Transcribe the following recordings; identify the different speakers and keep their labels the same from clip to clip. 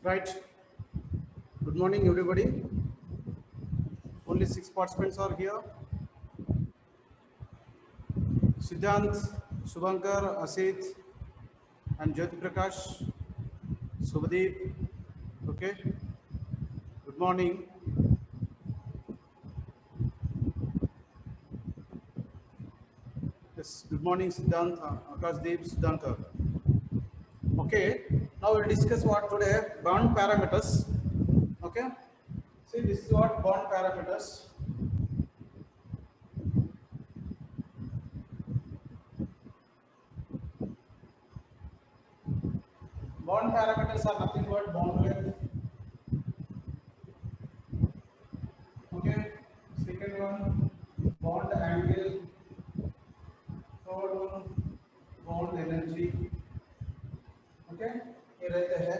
Speaker 1: Right. Good morning, everybody. Only six participants are here. Siddhant, Subhankar, Asit, and Jyoti Prakash, Subhadeep. Okay. Good morning. Yes. Good morning, Siddhant, Akashdeep, Siddhanta. Okay. Now we'll discuss what today bond parameters. Okay. See, this is what bond parameters. Bond parameters are nothing but bond length. Okay. Second one, bond angle. Third one, bond energy. Okay. ये रहते हैं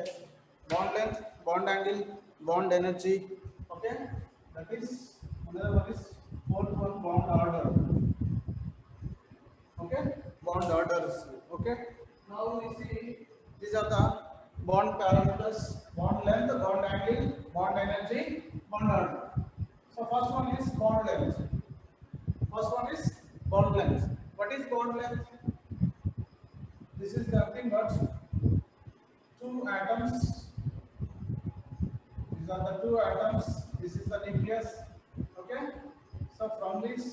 Speaker 1: bond length, bond angle, bond energy. Okay. That is another one is fourth one, bond order. Okay. Bond orders. Okay. Now we see these are the bond parameters: bond length, bond angle, bond energy, bond order. So first one is bond length. First one is bond length. What is bond length? This is nothing but two atoms. These are the two atoms. This is the nucleus. Okay. So from this,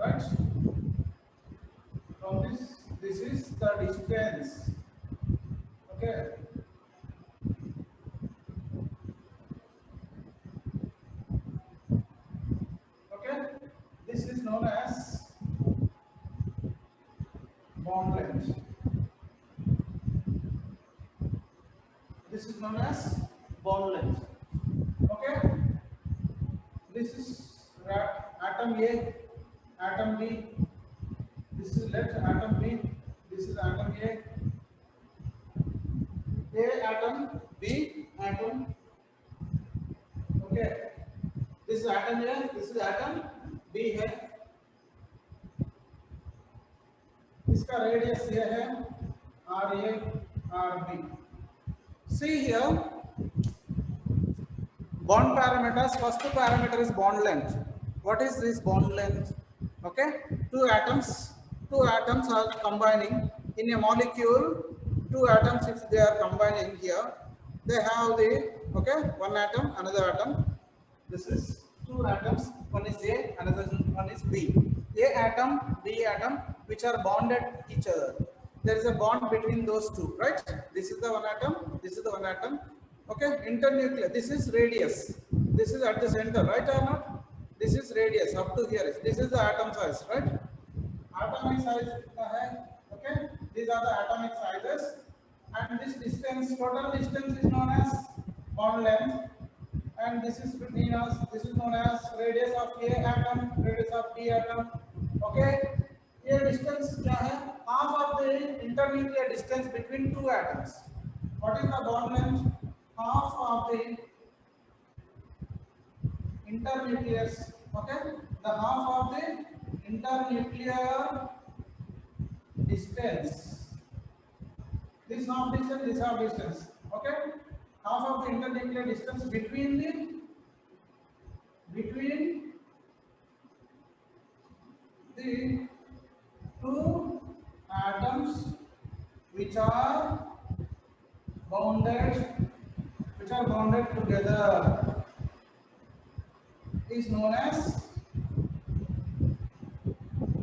Speaker 1: right? From this is the distance. Okay. Okay. This is known as bond length. This is known as bond length. Okay. This is atom A, atom B. This is left atom B. This is atom A. A atom, B atom. Okay. This is atom A. This is atom B है. इसका radius ये है RA, RB. See here, bond parameters. First parameter is bond length. What is this bond length? Okay, two atoms are combining in a molecule. Two atoms, if they are combining here, they have the one atom, another atom. This is two atoms. One is A, another one is B. A atom, B atom, which are bonded each other. There is a bond between those two, right? This is the one atom, this is the one atom. Okay, internuclear. This is radius. This is at the center, right or not? This is radius up to here. This is the atom size, right? Atomic size है. Okay, these are the atomic sizes, and this distance, total distance, is known as bond length. And this is between us. This is known as radius of A atom, radius of B atom. Okay. ये distance क्या है? Half of the internuclear distance between two atoms. What is the bond length? Half of the internucleus. Okay. The half of the internuclear distance. This half distance, this half distance. Okay. Half of the internuclear distance between the two atoms which are bounded together is known as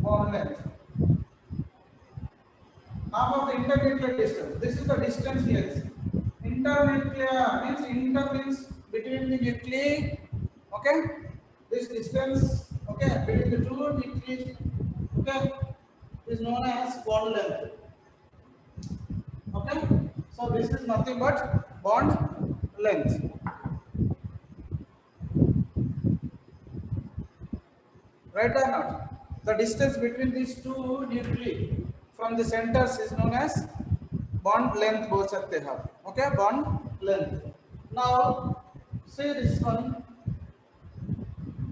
Speaker 1: bond length. Half of the internuclear distance. This is the distance here. Internuclear means between the nuclei. Okay, this distance, okay, between the two nuclei, okay, is known as bond length. Okay, so this is nothing but bond length. Right or not? The distance between these two nuclei from the centers is known as bond length बोल सकते हैं. Okay, bond length. Now see this one.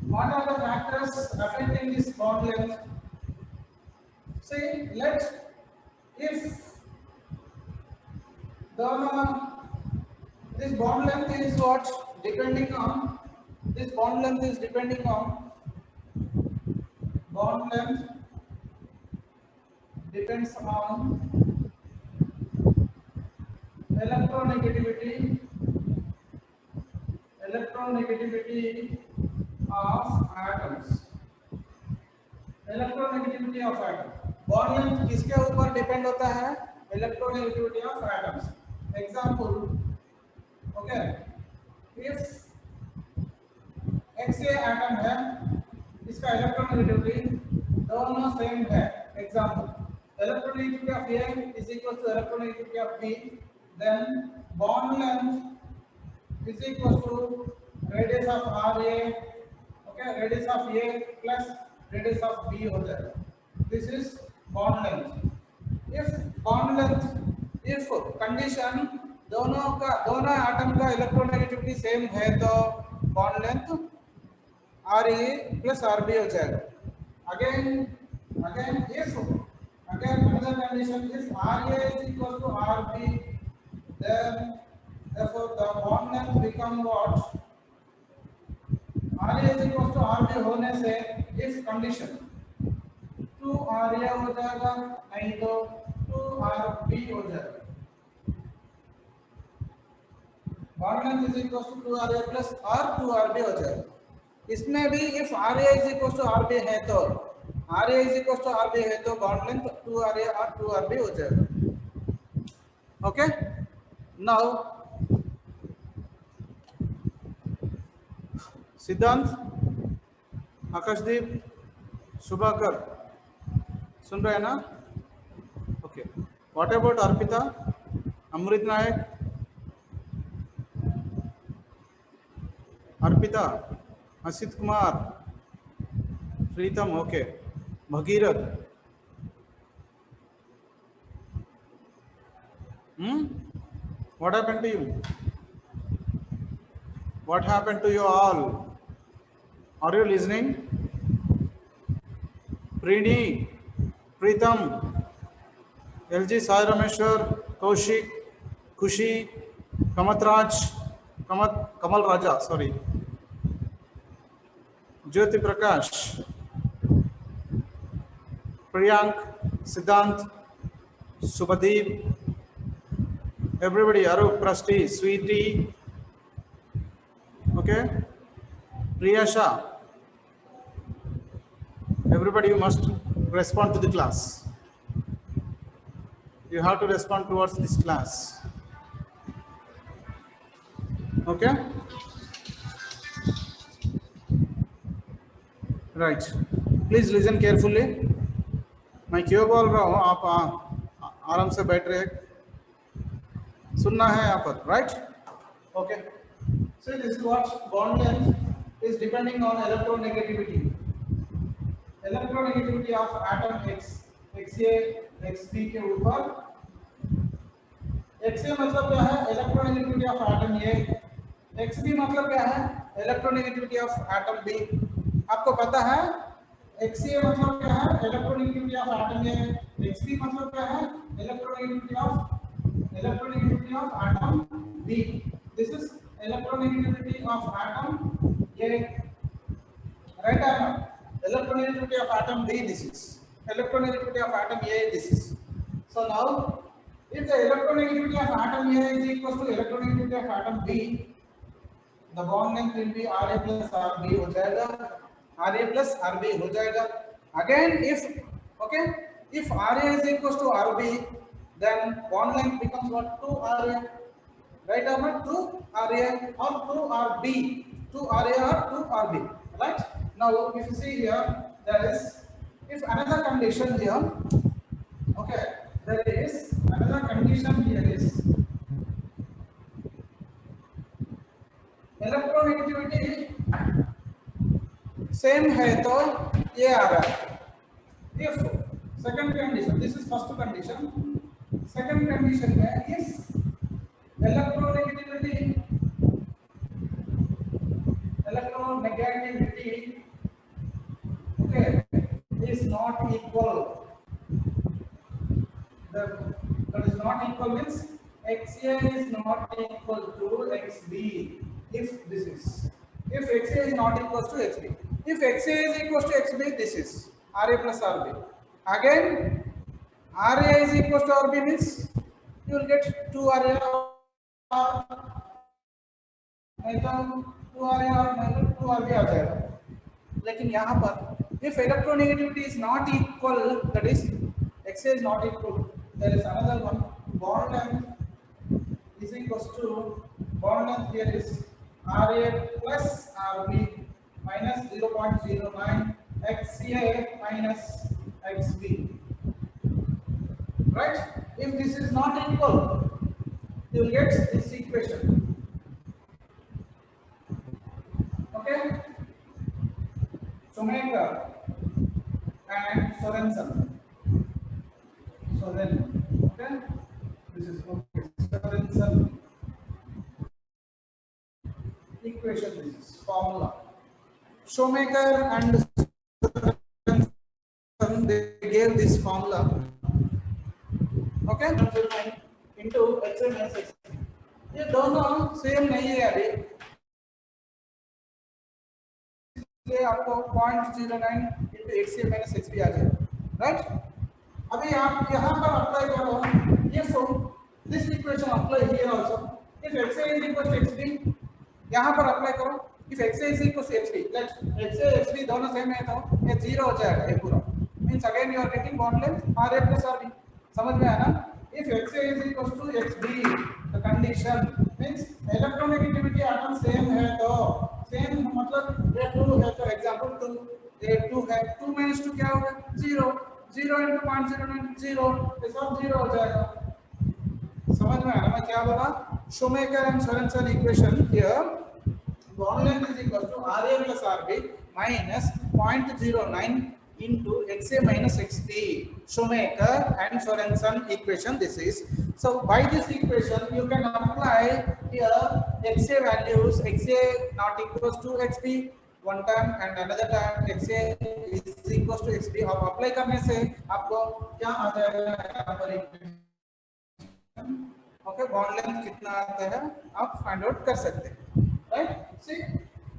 Speaker 1: What are the factors affecting this bond length? See, if दोनों This bond length is what? Depending on, this bond length is depending on, bond length depends on electronegativity, electronegativity of atoms, electronegativity of atom. Bond length किसके ऊपर depend होता है? Electronegativity of atoms. Example, okay, if XA atom है, इसका electronegativity दोनों same है. Example, electronegativity of A is equal to electronegativity of B, then bond length is equal to radius of RA, okay, radius of A plus radius of B हो जाएगा. This is bond length. If bond length, if condition दोनों atom का electronegativity same है तो bond length RA plus RB हो जाएगा. Again if another condition is RA is equal to RB, then therefore the bond length become what? RA is equal to RB होने से if condition 2RA हो जाएगा, नहीं तो 2RB हो जाएगा. bond length is equal to 2RA plus or 2RB हो जाएगा. इसमें भी if RA is equal to RB है तो RA is equal to RB है तो bond length 2RA और 2RB हो जाएगा. Okay, now सिद्धांत, आकाशदीप, सुभाकर सुन रहे हैं ना? Okay, what about Arpita, Amrit Nayak, Arpita, Asit Kumar, Pritam, okay, Bhagirath, what happened to you? What happened to you all? Are you listening? Preeni, Pritam, LG Sai Rameshwar, Kaushik, Kushi, Kamatraj, Kamal Raja, sorry, Jyoti Prakash, Priyank, Siddhant, Subhadeep, everybody, Arup, Prasti, Sweetie, okay, Priyasha, everybody, you must respond to the class. You have to respond towards this class. Okay, right, please listen carefully. मैं क्यों बोल रहा हूँ, आप आराम से बैठ रहे, सुनना है यहाँ पर, right? Okay, so this is what bond length is depending on electronegativity. Electronegativity of atom X, XA, XB के ऊपर. XA मतलब क्या है? Electronegativity of atom A. XB मतलब क्या है? Electronegativity of atom B. आपको पता है? XA मतलब क्या है? Electronegativity of atom A. XB मतलब क्या है? Electronegativity of atom B. This is electronegativity of atom A. Right or not? Electronegativity of atom B, this is. Electronegativity of atom A, this is. So now, if the electronegativity of atom A is equal to electronegativity of atom B, the bond length will be RA plus RB हो जाएगा. RA plus RB हो जाएगा. Again, if RA is equal to RB, then bond length becomes what? 2RA. Right or not? 2RA or 2RB. 2RA or 2RB. Right? Now, if you see here, there is, if another condition here, okay, there is another condition here is electronegativity same है तो ये आ रहा है. If second condition, this is first condition. Second condition है if electronegativity okay is not equal. That is not equal means XA is not equal to XB. If this is, if XA is not equal to XB, if XA is equal to XB, this is RA plus RB. Again, RA is equal to RB means you will get 2 RA or नहीं तो 2 RA और नहीं तो 2 RB आ जाएगा. लेकिन यहाँ पर if electronegativity is not equal, that is XA is not equal, there is another one, bond length is equal to, bond length here is RA plus RB minus 0.09 XA minus XB, right? If this is not equal, you will get this equation. Okay, Shoemaker and Sorensen. So then, okay, this is okay. Sorensen equation. This is formula. Shoemaker and Sorensen, they gave this formula. Okay, into HA minus XB. ये दोनों same नहीं है अभी, इसलिए आपको 0.09 into XA minus XB आ जाएगा, right? अभी आप यहाँ पर अप्लाई करो, if this equation apply here also, if XA is equal to XB, यहाँ पर अप्लाई करो, if XA is equal to XB, let XA XB दोनों सेम है तो ये 0 हो जाएगा ये पूरा, means again you are getting bond length RA plus RB. समझ में आया ना? If XA is equal to XB, the condition means electronegativity atom same है तो same मतलब ये 2 है तो example 2, ये 2 है, 2 minus 2 क्या होगा? 0, 0 into 0.09 0, ये सब 0 हो जाएगा. समझ में आया मैं क्या बोला? Shoemaker and Sorensen equation here, bond length is equal to RA plus RB minus 0.09 into XA minus XB. Shoemaker and Sorensen equation this is. So by this equation you can apply here XA values, XA not equals to XB one time and another time XA is equals to XB. और apply करने से आपको क्या आ जाएगा यहाँ पर equation? Okay, bond length कितना आता है आप find out कर सकते हैं, right? See,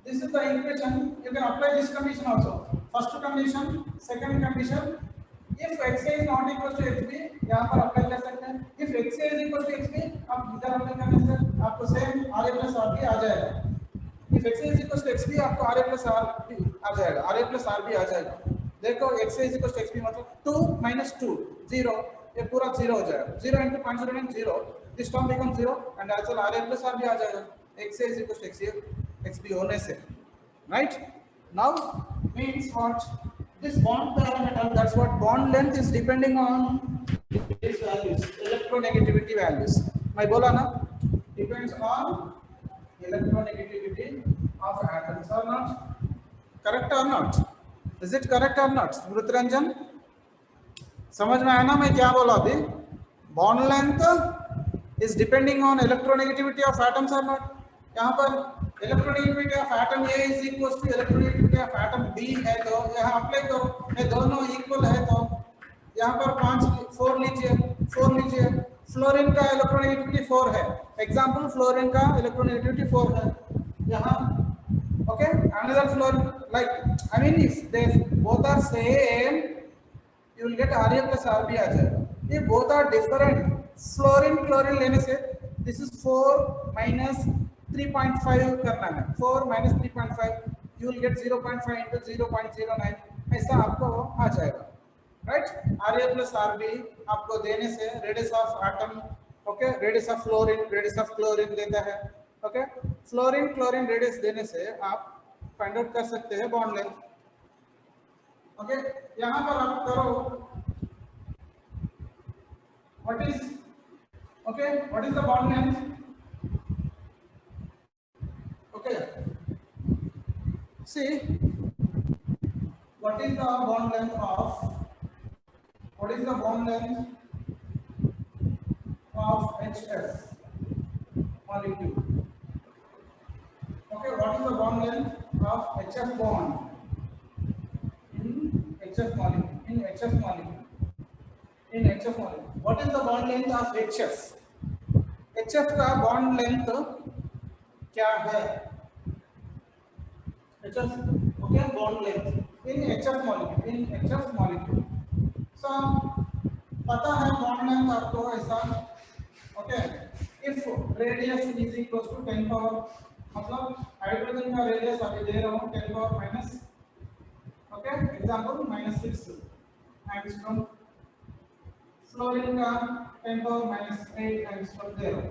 Speaker 1: this is the equation. You can apply this condition also. First condition, second condition. If XA is not equal to XB, यहाँ पर अप्लाई कर सकते हैं. If XA is equal to XB, आप इधर अप्लाई करने से आपको सेम RA plus RB आ जाएगा. If XA is equal to XB, आपको RA plus RB आ जाएगा. RA plus RB आ जाएगा. देखो XA is equal to XB मतलब 2 minus 2 0, ये पूरा 0 हो जाएगा. 0 into 0.09 0, this term becomes 0 and as well RA plus RB आ जाएगा. XA is equal to XB होने से, right? Now means what? This bond parameter, that's what bond length is depending on these values, electronegativity values. मैं बोला ना, depends on electronegativity of atoms or not. Correct or not? Is it correct or not? Smrutiranjan, समझ में आया ना मैं क्या बोला अभी? Bond length is depending on electronegativity of atoms or not. यहाँ पर electronegativity of atom A is equals to electronegativity of atom B है तो यहाँ अप्लाई करो, ये दोनों इक्वल है तो यहाँ पर 4 लीजिए. फ्लोरीन का इलेक्ट्रोनेगेटिविटी 4 है, एग्जांपल फ्लोरीन का इलेक्ट्रोनेगेटिविटी 4 है यहाँ. Okay, another fluorine like I mean if they both are same you will get RA plus RB आ जाएगा. ये both are different, fluorine chlorine लेने से दिस इज 4 minus 3.5 करना है, 4 minus 3.5 you will get 0.5 into 0.09 ऐसा आपको आ जाएगा, राइट? RA plus RB आपको देने से radius of atom, okay, radius of fluorine, radius of chlorine देता है. ओके, फ्लोरीन क्लोरीन रेडियस देने से आप फाइंड आउट कर सकते हैं बॉन्ड लेंथ. ओके, यहाँ पर आप करो what is the bond length. Okay, see what is the bond length of HF molecule? Okay, what is the bond length of HF bond in HF molecule? What is the bond length of HF? HF का bond length क्या है? HF okay bond length in HF molecule so पता है bond length आपको ऐसा okay if radius is equals to 10 power मतलब hydrogen का radius अभी दे रहा हूँ 10 power minus okay example -6 angstrom fluorine का 10 power -8 angstrom दे रहा हूँ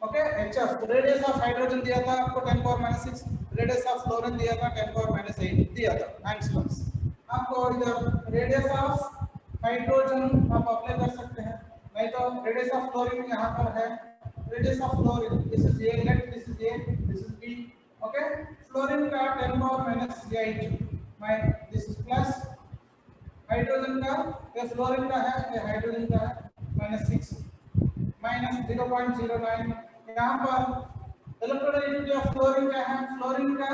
Speaker 1: okay HF radius of hydrogen दिया था आपको 10 पावर -6 रेडियस ऑफ फ्लोरीन दिया था 10 पावर -8 दिया था एंगस्ट्रॉम्स आपको इधर रेडियस ऑफ हाइड्रोजन आप अप्लाई कर सकते हैं नहीं तो रेडियस ऑफ फ्लोरीन यहां पर है radius of fluorine this is A let this is A this is B okay fluorine का 10 power -8 my this is plus hydrogen का ये फ्लोरीन का है ये हाइड्रोजन का है -6 -0.09 यहाँ पर इलेक्ट्रोनेगेटिविटी ऑफ फ्लोरीन क्या है फ्लोरीन का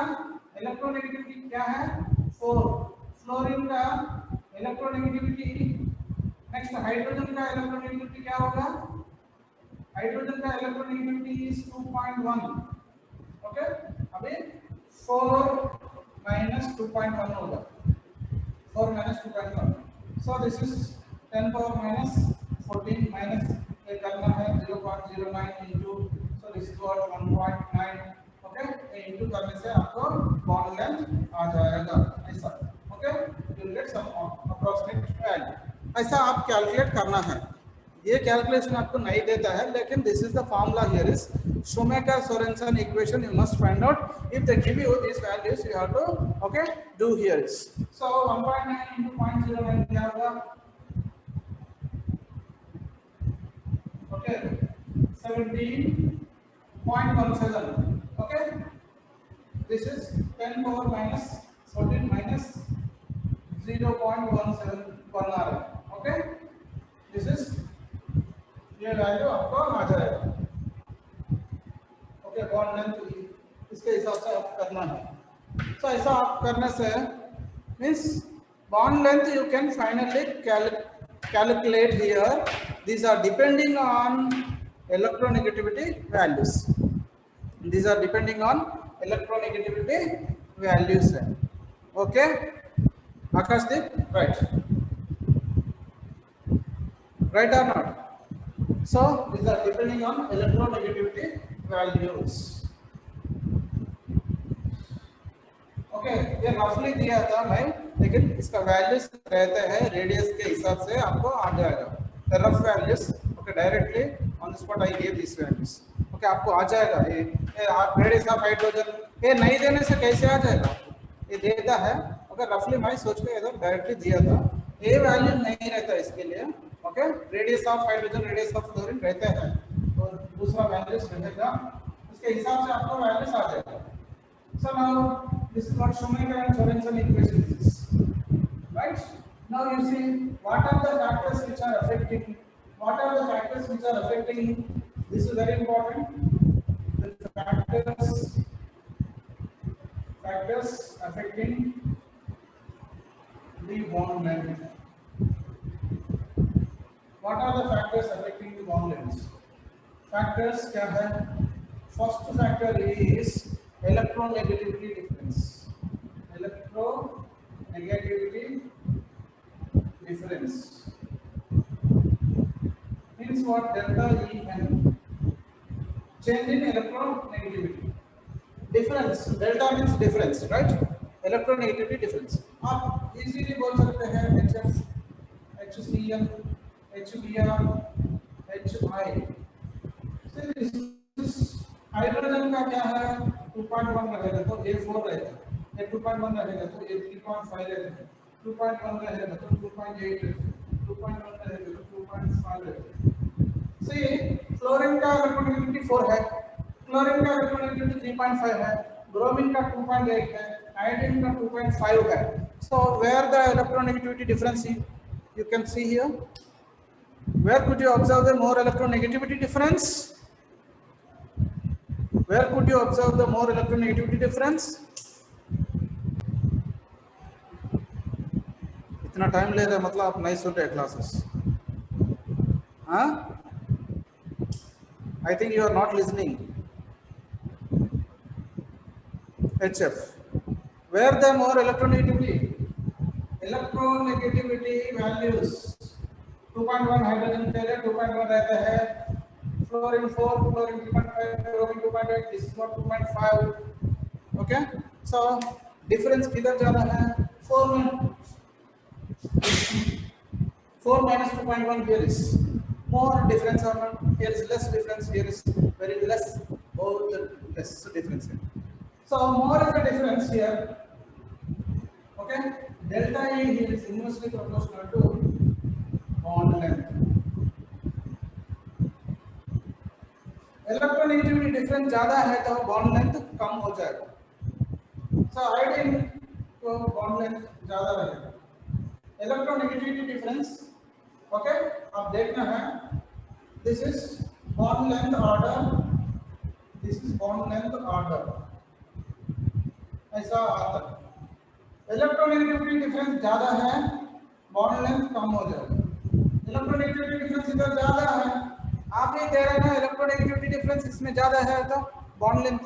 Speaker 1: इलेक्ट्रोनेगेटिविटी क्या है 4 फ्लोरीन का इलेक्ट्रोनेगेटिविटी नेक्स्ट हाइड्रोजन का इलेक्ट्रोनेगेटिविटी क्या होगा हाइड्रोजन का इलेक्ट्रोनेगेटिविटी इज 2.1 ओके अभी 4 -2.1 होगा 4 -2.1 so this is 10 power -14 minus ये करना है 0.09 into so this is what 1.9 okay into करने से आपको बॉन्ड लेंथ आ जाएगा ऐसा okay you will get some approximate value ऐसा आप कैलकुलेट करना है ये कैलकुलेशन आपको नहीं देता है लेकिन this is the formula here is Shoemaker-Sorensen equation you must find out if they give you these values you have to okay do here is so 1.9 into 0.09 क्या होगा okay 17.17 okay this is 10 power -14 minus 0.171 okay this is ये value आपको आ जाएगा okay bond length इसके हिसाब से आप करना है तो ऐसा आप करने से means bond length you can finally calculate here these are depending on electronegativity values these are depending on electronegativity values okay Akashdeep right or not so these are depending on electronegativity values okay ये रफली दिया था मैं लेकिन इसका values रहते हैं radius के हिसाब से आपको आ जाएगा the rough values okay directly on the spot I give this values okay आपको आ जाएगा ये रेडियस ऑफ हाइड्रोजन ये नहीं देने से कैसे आ जाएगा ये देता है ओके रफली मैं सोच के इधर डायरेक्टली दिया था ये वैल्यू नहीं रहता इसके लिए okay radius of hydrogen radius of fluorine रहते हैं और दूसरा वैल्यूज रहेगा उसके हिसाब से आपको वैल्यूज आ जाएगा so now this is what Shoemaker-Sorensen equation is right now you see what are the factors which are affecting this is very important the factors affecting the bond length what are the factors affecting the bond length factors क्या है first factor is electronegativity difference means what delta En change in electronegativity difference delta means difference right electronegativity difference आप easily बोल सकते हैं HF HCl HBr HI hydrogen का क्या है 2.1 रहेगा तो A4 रहेगा ये 2.1 रहेगा तो ये 3.5 रहेगा 2.1 रहेगा तो 2.8 रहेगा 2.1 रहेगा तो 2.5 रहेगा see फ्लोरीन का इलेक्ट्रोनेगेटिविटी 4 है क्लोरीन का इलेक्ट्रोनेगेटिविटी 3.5 है ब्रोमीन का 2.8 है आयोडीन का 2.5 है so where the electronegativity difference you can see here where could you observe the more electronegativity difference where could you observe the more electronegativity difference इतना time ले रहे मतलब आप नहीं सुन रहे क्लासेस हाँ I think you are not listening. HF. Where the more electronegativity values 2.1 hydrogen के लिए 2.1 रहता है, fluorine 4, fluorine 3.5, bromine 2.8, this is not 2.5. Okay, so difference किधर ज्यादा है? 4 में 4 minus 2.1 here is more difference or not? Here is less difference, here is very less, both less difference here. So more is the difference here. Okay, delta E here is inversely proportional to bond length. Electronegativity difference ज्यादा है तो bond length कम हो जाएगा. सो iodine को bond length ज्यादा रहेगा. Electronegativity difference, okay, अब देखना है. This is bond length order, this is bond length order, ऐसा आता है. इलेक्ट्रोनेगेटिविटी डिफरेंस ज्यादा है, बॉन्ड लेंथ कम हो जाएगा. इलेक्ट्रोनेगेटिविटी डिफरेंस इधर ज्यादा है, आप ये कह रहे हैं ना इलेक्ट्रोनेगेटिविटी डिफरेंस इसमें ज्यादा है तो बॉन्ड लेंथ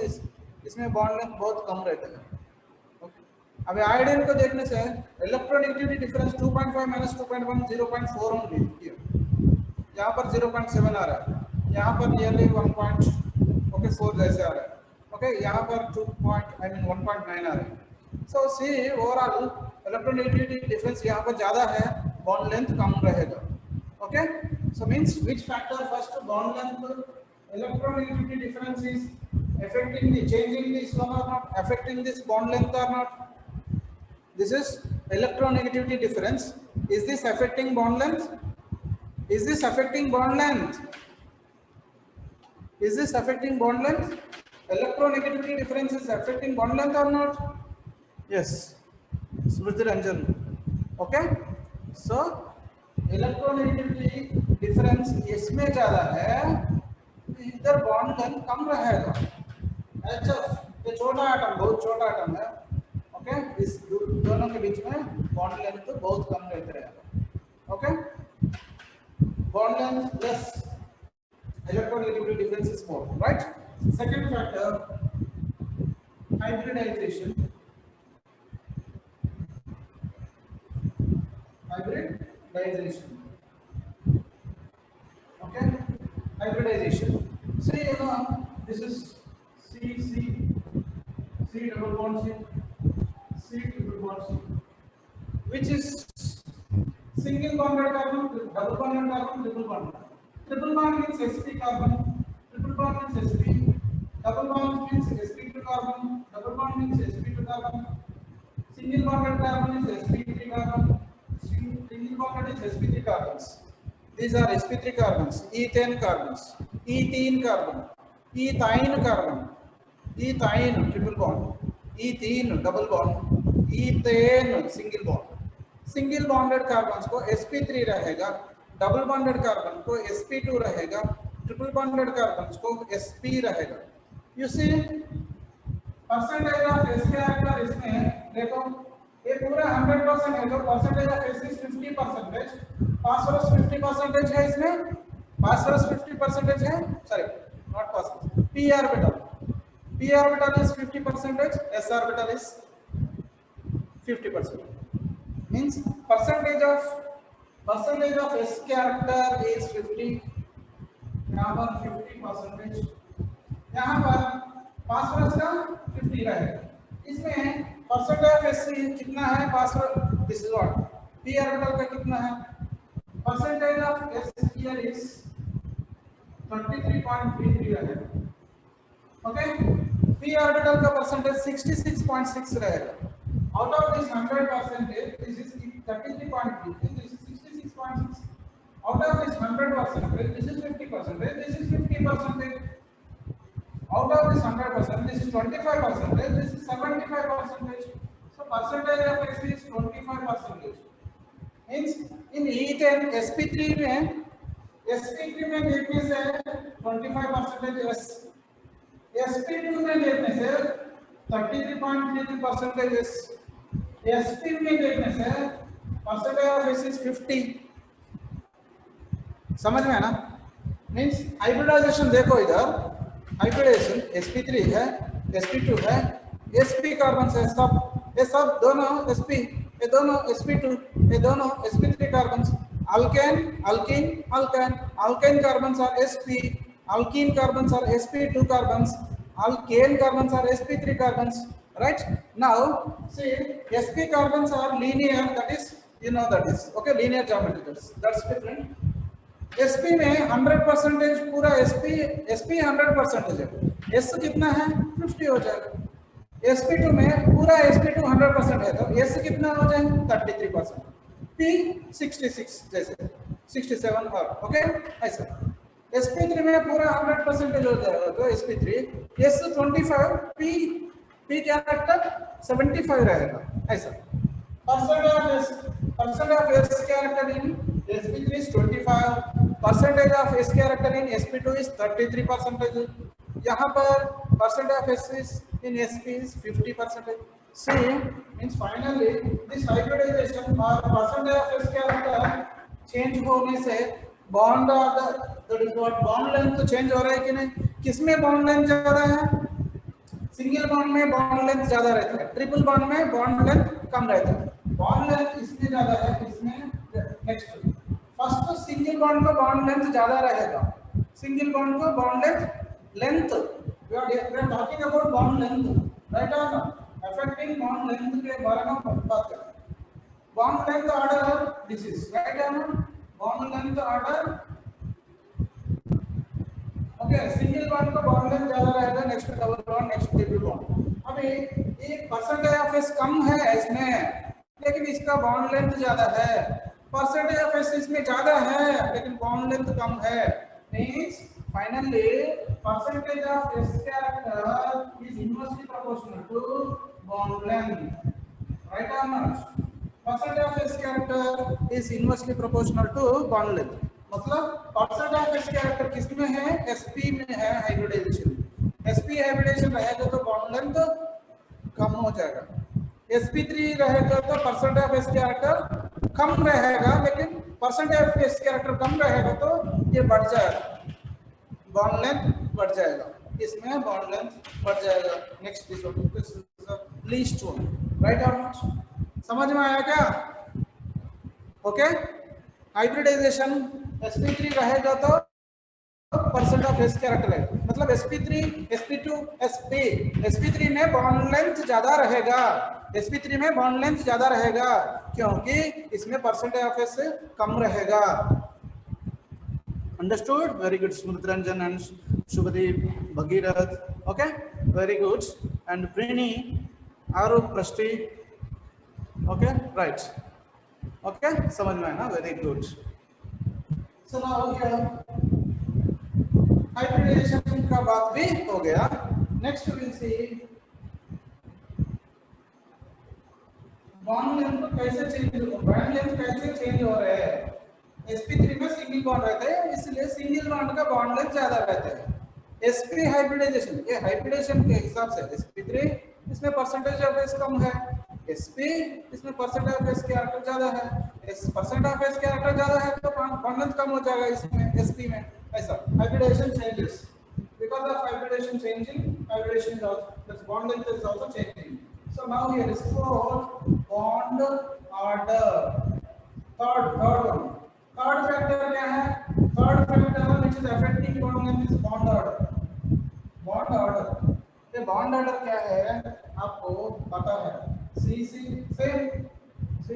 Speaker 1: इसमें बॉन्ड लेंथ बहुत कम रहता है. अब आयोडीन को देखने से इलेक्ट्रोनेगेटिविटी डिफरेंस 2.5 minus 2.1 0.4 ओनली. यहाँ पर 0.7 आ रहा है, यहाँ पर नियरली 1.4 जैसे आ रहा है. ओके, यहाँ पर 1.9 आ रहा है. सो सी ओवरऑल इलेक्ट्रोनेगेटिविटी डिफरेंस यहाँ पर ज्यादा है, बॉन्ड लेंथ कम रहेगा. Okay, so means which factor first? Bond length. Electronegativity difference is affecting the changing this one or not, affecting this bond length or not? This is electronegativity difference. Is this affecting bond length? Is this affecting bond length? Is this affecting bond length? Electronegativity difference is affecting bond length or not? Yes, Smriti Ranjan. Okay, so electronegativity difference इसमें ज्यादा है, इधर bond length कम रहेगा. HF ये छोटा atom, बहुत छोटा atom है. ओके, इस दोनों के बीच में बॉन्ड लेंथ तो बहुत कम रहता है. Okay, bond length less, electronegativity difference is more, right? Second factor, hybridisation. Hybridization. Okay, hybridization. See, you know, this is C double bond C triple bond C, which is single bonded carbon, double bonded carbon, triple bond. Triple bond means sp carbon, triple bond means sp, double bond means sp2 carbon, double bond means sp2 carbon, single bonded carbon is sp3 carbon. Single bonded is sp3 carbons. These are sp3 carbons. Ethane carbons, ethene carbon, ethine carbon, ethine triple bond, ethene double bond, ethane single bond. Single bonded carbons को sp3 रहेगा, double bonded carbon को sp2 रहेगा, triple bonded carbons को sp रहेगा. You see, percentage of s character इसमें देखो, ये पूरा 100% है तो percentage of S is 50%. Phosphorus 50% है, इसमें फास्फोरस 50% है, sorry not phosphorus, p orbital is 50%, s orbital is 50%. means percentage of s character is 50. यहाँ पर 50%, यहाँ पर फास्फोरस का 50 रहेगा. इसमें परसेंटेज ऑफ एस कितना है? Phosphorus, this is what p orbital का कितना है? Percentage of S here is 33.33 है. ओके, p ऑर्बिटल का परसेंटेज 66.6 रहेगा. Out of this 100%, this is 33.33, this is 66.6. Out of this 100%, this is 50%, this is 50%. Out of this 100%, this is 25%, this is 75%. So percentage of X is 25%. Means in ethane sp3 में देखने से 25% S, sp2 में देखने से 33.33% S, sp में देखने से percentage of S is 50. समझ में है ना? मीन्स हाइब्रिडाइजेशन देखो इधर, हाइब्रिडाइजेशन sp3 है, sp2 है, sp कार्बन है सब, ये सब दोनों sp, ये दोनों sp2, ये दोनों sp3 carbon, alkane alkene alkane, alkane carbons are sp, alkene carbons are sp2 carbons, alkane carbons are sp3 carbons, right? Now see, sp carbons are linear, that is you know that is okay, linear geometry, that's different. sp में 100% पूरा sp 100% है, s कितना है 50 हो जाएगा, sp2 में पूरा sp2 100% है तो s कितना हो जाएगा 33%, p 66 जैसे 67 और ओके ऐसा, sp3 में पूरा 100% हो जाएगा तो sp3 s 25 p क्या रखता 75 रहेगा ऐसा, percent of s character in sp3 is 25, percentage of s character in sp2 is 33%, यहाँ पर percent of s is in sp is 50%. C means finally this hybridization or percentage of s character change होने से bond order, that is what bond length change हो रहा है कि नहीं, किसमें bond length ज्यादा है, सिंगल बॉन्ड में बॉन्ड लेंथ ज्यादा रहता है, ट्रिपल बॉन्ड में बॉन्ड लेंथ कम रहता है, बॉन्ड लेंथ इसमें ज्यादा है, इसमें नेक्स्ट फर्स्ट तो सिंगल बॉन्ड का बॉन्ड लेंथ ज्यादा रहेगा, सिंगल बॉन्ड को bond length we are talking about bond length right, और अफेक्टिंग बॉन्ड लेंथ के बारे में बात करें, bond length order this is right, है ना bond length order okay, single bond का बॉन्ड लेंथ ज्यादा रहेगा, next double bond, next triple bond, अभी एक परसेंटेज ऑफ एस कम है इसमें, लेकिन इसका बॉन्ड लेंथ ज्यादा है, परसेंटेज ऑफ एस इसमें ज्यादा है लेकिन बॉन्ड लेंथ कम है, means finally percentage of S character is inversely proportional to bond length, right और not, percentage of S character is inversely proportional to bond length, मतलब परसेंट ऑफ एस कैरेक्टर किसमें है, sp में है hybridisation, sp hybridisation रहेगा तो bond length कम हो जाएगा, sp3 रहेगा तो परसेंट ऑफ एस कैरेक्टर कम रहेगा, लेकिन परसेंट ऑफ एस कैरेक्टर कम रहेगा तो ये बढ़ जाएगा, बॉन्ड लेंथ बढ़ जाएगा, इसमें बॉन्ड लेंथ बढ़ जाएगा, next this least one, right और नॉट, समझ में आया क्या, ओके, हाइब्रिडाइजेशन sp3 रहेगा तो परसेंट ऑफ एस कैरेक्टर है, मतलब sp3 sp2 sp3 में बॉन्ड लेंथ ज्यादा रहेगा, sp3 में बॉन्ड लेंथ ज्यादा रहेगा क्योंकि इसमें परसेंट ऑफ एस कम रहेगा, understood, very good Smriti Ranjan and Shubhdeep Bhagirath, okay very good, and Preeni Aroop Prashti, okay right, okay समझ में है ना, very good, so now here hybridisation का बात भी हो गया, next will see bond length कैसे चेंज हो, बॉन्ड लेंथ कैसे चेंज हो रहे हैं, sp3 में सिंगल बॉन्ड रहता है इसलिए सिंगल बॉन्ड का बॉन्ड लेंथ ज्यादा रहता है, sp हाइब्रिडाइजेशन, ये हाइब्रिडेशन के हिसाब से sp3 इसमें परसेंटेज ऑफ एस कम है, sp इसमें परसेंट ऑफ एस कैरेक्टर ज्यादा है, इस परसेंट ऑफ एस कैरेक्टर ज्यादा है तो बॉन्ड लेंथ कम हो जाएगा इसमें sp में, ऐसा hybridisation changes, because of hybridization changing, hybridization is also, the bond length is also changing, so now here is for bond order, third one, third factor क्या है, third factor which is affecting bond length is bond order, bond order, ये bond order क्या है आपको पता है, C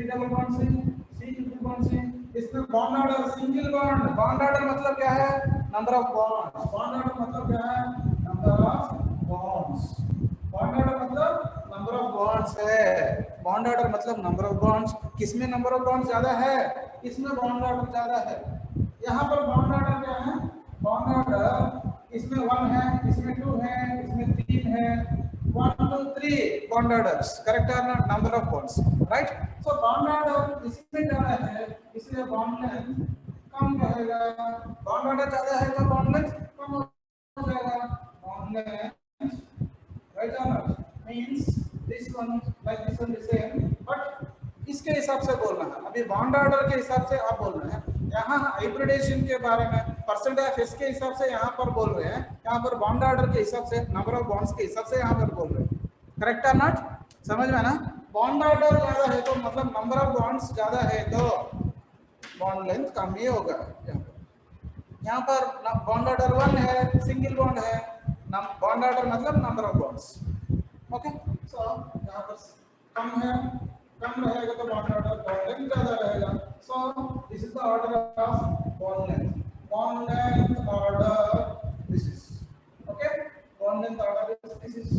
Speaker 1: double bond C triple bond C, इसमें bond order single bond, bond order मतलब क्या है, number of bonds, bond order मतलब क्या है, number of bonds, bond order मतलब नंबर ऑफ बॉन्ड्स है, बॉन्ड ऑर्डर मतलब नंबर ऑफ बॉन्ड्स, किसमें नंबर ऑफ बॉन्ड्स ज्यादा है, इसमें बॉन्ड ऑर्डर ज्यादा है, यहाँ पर बॉन्ड ऑर्डर क्या है, बॉन्ड ऑर्डर इसमें 1 है, इसमें 2 है, इसमें 3 है, 1 2 3 bond orders, correct or not, number of bonds, right, so bond order इसमें ज्यादा है इसलिए bond length कम रहेगा, bond order ज्यादा है तो bond length कम हो जाएगा, bond length right or not, means this one like this one the same, but इसके हिसाब से बोलना है, अभी बॉन्ड ऑर्डर के हिसाब से आप बोलना है, यहाँ हाइब्रिडेशन के बारे में परसेंट ऑफ एस के हिसाब से यहाँ पर बोल रहे हैं, यहाँ पर बॉन्ड ऑर्डर के हिसाब से, नंबर ऑफ बॉन्ड्स के हिसाब से यहाँ पर बोल रहे हैं। करेक्ट है नॉट? समझ में ना? बॉन्ड ऑर्डर ज्यादा है तो मतलब नंबर ऑफ बॉन्ड्स ज्यादा है तो बॉन्ड लेंथ कम ही होगा। यहाँ पर बॉन्ड ऑर्डर 1 है, सिंगल बॉन्ड है, बॉन्ड ऑर्डर मतलब नंबर ऑफ बॉन्ड्स। ओके, सो यहाँ पर कम है, कम रहेगा तो बॉन्ड ऑर्डर बॉन्ड लेंथ ज्यादा रहेगा। So this is the order of bond length. Bond length order this is okay, bond length order is this is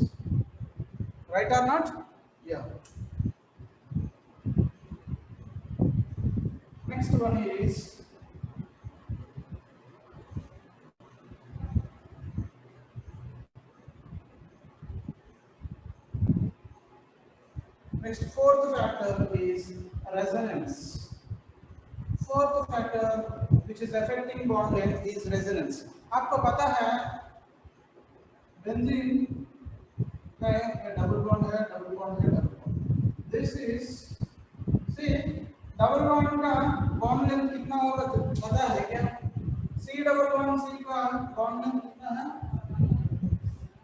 Speaker 1: right or not? Yeah. Next one is fourth factor is resonance. Fourth factor which is affecting bond length is resonance. आपको पता है benzene है, double bond है, double bond है, double bond. This is C double bond का bond length कितना होगा पता है क्या? सी डबल बॉन्ड सी का बॉन्ड लेंथ कितना है?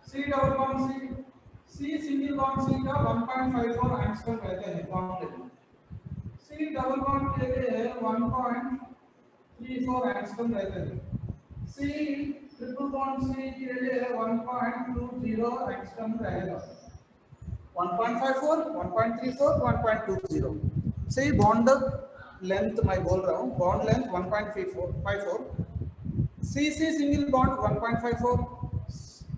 Speaker 1: C double bond C single bond C का 1.54 एंगस्ट्रॉम रहता है bond length. C double bond के लिए 1.34 एंगस्ट्रॉम रहता है। सी ट्रिपल बॉन्ड सी के लिए 1.20 एंगस्ट्रॉम रहेगा। 1.54, 1.34, 1.20। सी बॉन्ड लेंथ मैं बोल रहा हूँ, bond length 1.54। C single bond 1.54,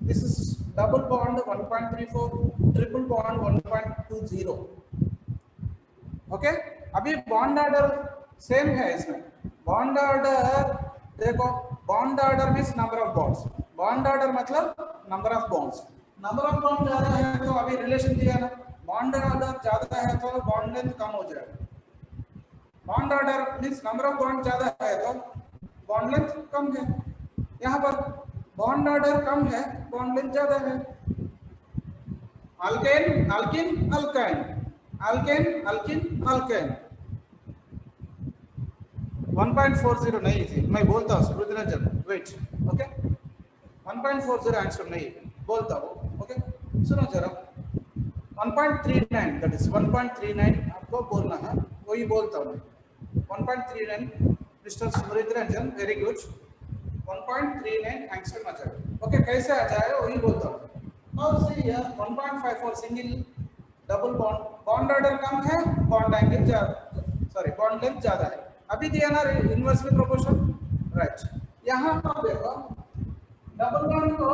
Speaker 1: this is double bond 1.34, triple bond 1.20। Okay, अभी बॉन्ड ऑर्डर सेम है इसमें। बॉन्ड ऑर्डर देखो, bond order means number of bonds, bond order मतलब number of bonds. Number of bond ज्यादा है तो अभी relation दिया ना, बॉन्ड ऑर्डर ज्यादा है तो बॉन्ड लेंथ कम हो जाएगा। Bond order means number of bond ज्यादा है तो बॉन्ड लेंथ कम है। यहाँ पर बॉन्ड ऑर्डर कम है, बॉन्ड लेंथ ज्यादा है। Alkane alkene alkyne, alkane alkene alkyne. 1.40 नहीं थी, मैं बोलता हूँ रुद्रंजन, वेट। ओके, 1.40 आंसर नहीं बोलता हूँ। ओके, सुनो जरा, 1.39 दैट इज 1.39 आपको बोलना है, वही बोलता हूँ। 1.39 mister Rudranjan, very good. 1.39 answer आ जाएगा। ओके, कैसे आ जाएगा वही बोलता हूँ। और C 1.54 single double bond, bond order कम है, बॉन्ड एंगल ज्यादा, सॉरी बॉन्ड लेंथ ज्यादा है। अभी दिया ना इनवर्सली प्रोपोर्शन, राइट। यहाँ पर देखो, डबल बॉन्ड को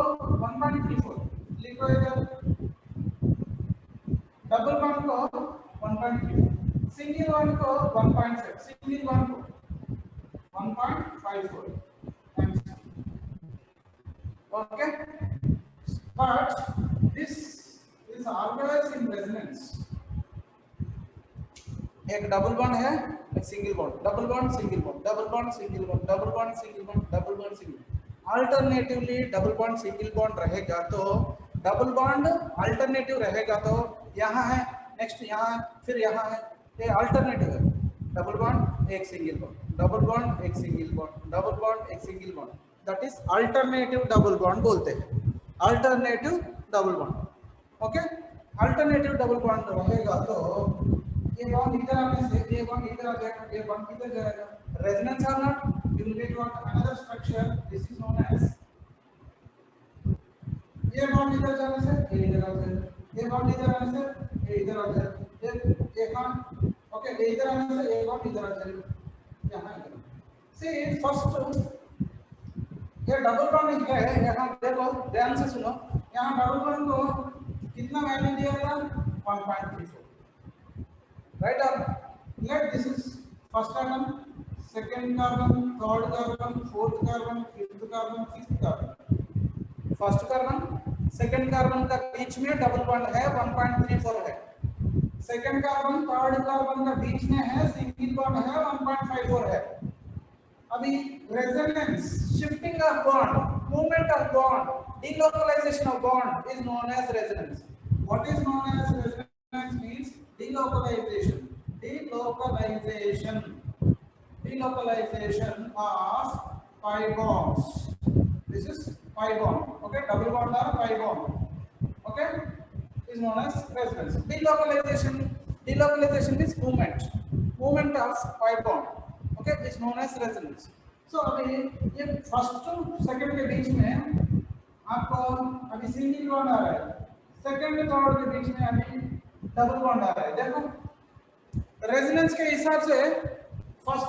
Speaker 1: 1.34 लिखो इधर, डबल बॉन्ड को 1.34, सिंगल बॉन्ड को 1.6, सिंगल बॉन्ड को 1.54। Okay, but this is always in resonance. एक डबल बॉन्ड है, एक single bond, double bond single bond, double bond single bond, double bond single bond, double bond single. Alternatively double bond single bond रहेगा तो double bond alternative रहेगा तो यहाँ है, next यहाँ है, फिर यहाँ है, ये अल्टरनेटिव है। डबल बॉन्ड एक सिंगल बॉन्ड, डबल बॉन्ड एक सिंगल बॉन्ड, डबल बॉन्ड एक single bond, that is alternative double bond बोलते हैं, alternative double bond. Okay, alternative double bond रहेगा तो ये बॉन्ड इधर आने से ये बॉन्ड इधर आ जाएगा, ये बॉन्ड किधर जाएगा? रेजोनेंस और not, you will get what another structure, this is known as, ये बॉन्ड इधर जाने से ये इधर आ जाएगा, ये बॉन्ड इधर आने से ये इधर आ जाएगा, ये कहां? ओके, ये इधर आने से ये बॉन्ड इधर आ जाएगा, यहां इधर। सी फर्स्ट ये डबल बॉन्ड है, यहां देखो ध्यान से सुनो, यहां डबल बॉन्ड को कितना वैल्यू दिया था? 1.34, right? Or let this is first atom, second carbon, third carbon, fourth carbon, fifth carbon, sixth carbon। First carbon second carbon का बीच में डबल बॉन्ड है, 1.34 है। सेकंड कार्बन थर्ड कार्बन का बीच में है, सिंगल बॉन्ड है, 1.54 है। अभी resonance, shifting of bond, movement of bond, delocalization of bond is known as resonance. What is known as resonance means delocalization, delocalization of pi bonds. This is pi bond. Okay, double bond or pi bond. Okay, is known as resonance. Delocalization. Delocalization is movement. Movement of pi bond. Okay, is known as resonance. So अभी ये first to second के बीच में आपको अभी single bond आ रहा है, second third के बीच में अभी डबल बॉन्ड आ रहा है. देखो रेजोनेंस के हिसाब से फर्स्ट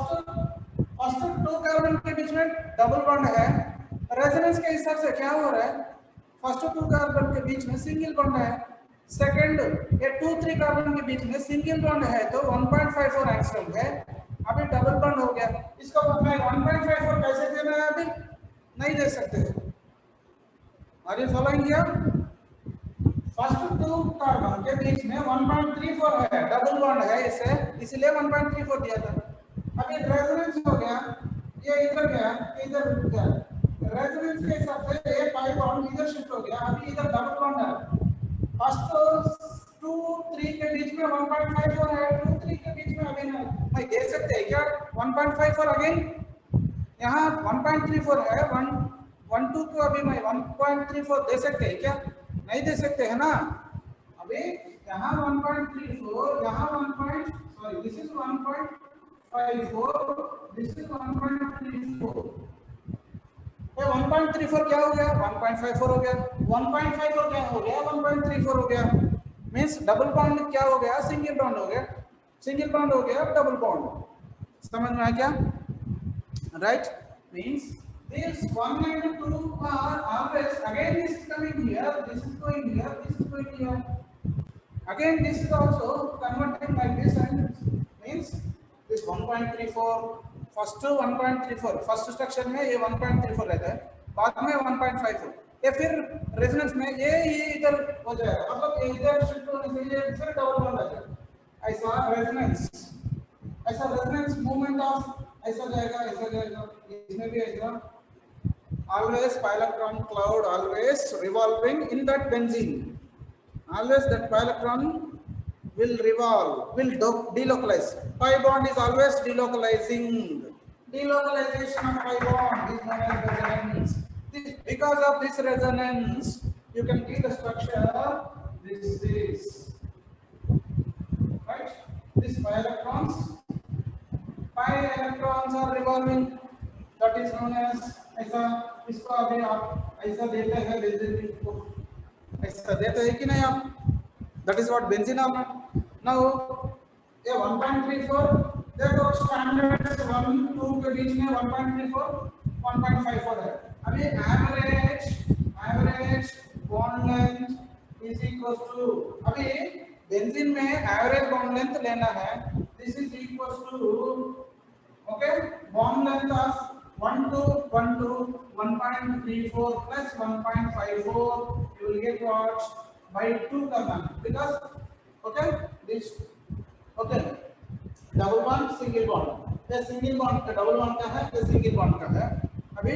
Speaker 1: टू कार्बन के बीच में डबल बॉन्ड है. रेजोनेंस के हिसाब से क्या हो रहा है, फर्स्ट टू कार्बन के बीच में सिंगल बॉन्ड है, सेकंड ये 2-3 कार्बन के बीच में सिंगल बॉन्ड है तो 1.54 एंगस्ट्रॉम है. अभी डबल बॉन्ड हो गया, इसको मैं 1.54 कैसे देना है, अभी नहीं दे सकते. Are you following here? First two carbon के बीच में 1.34 है, डबल बॉन्ड है इसे, इसलिए 1.34 दिया था. अभी रेजोनेंस हो गया, ये इधर गया, इधर रुक गया. रेजोनेंस के हिसाब से ये पाई बॉन्ड इधर शिफ्ट हो गया, अभी इधर डबल बॉन्ड है. फर्स्ट 2-3 के बीच में 1.54 है, 2-3 के बीच में अभी मैं दे सकते हैं क्या 1.54 अगेन? यहाँ 1.34 है, 1-2 को अभी मैं 1.34 दे सकते हैं क्या? नहीं दे सकते है ना. अभी यहाँ 1.34, यहाँ 1. This is 1.54, this is 1.34. 1.34 क्या हो गया? 1.54 हो गया. 1.54 क्या हो गया? 1.34 हो गया. मींस डबल बॉन्ड क्या हो गया? सिंगल बॉन्ड हो गया. सिंगल बॉन्ड हो गया डबल बॉन्ड. समझ में आया क्या? Right. Means this 1 and 2 are always, again this is coming here, this is going here, this is going here. Again this is also converting like this, and means this 1.34, first to 1.34, first structure में ये 1.34 रहता है, बाद में 1.54. ये फिर resonance में ये इधर हो जाएगा, मतलब ये इधर शिफ्ट होने से ये फिर डबल बॉन्ड आ जाएगा. ऐसा रेजोनेंस मूवमेंट ऑफ ऐसा जाएगा, इसमें भी ऐसा. Always pi electron cloud always revolving in that benzene. Always that pi electron will revolve, will delocalize. Pi bond is always delocalizing. Delocalization of pi bond is known as resonance. Because of this resonance, you can see the structure. This is right. These pi electrons are revolving. That is known as ऐसा. इसको अभी आप ऐसा देते हैं benzene को, ऐसा देते हैं कि नहीं आप? That is what benzene are not. Now ये 1.34 देखो, स्टैंडर्ड 1-2 के बीच में 1.34 1.54 है. अभी average bond length is equal to, अभी बेंजीन में एवरेज बॉन्ड लेंथ लेना है. This is equal to okay bond length of 1 to 1.34 plus 1.54, you will get what? By 2 करना, because okay this okay double bond single bond. ये single bond का double bond का है, ये single bond का है. अभी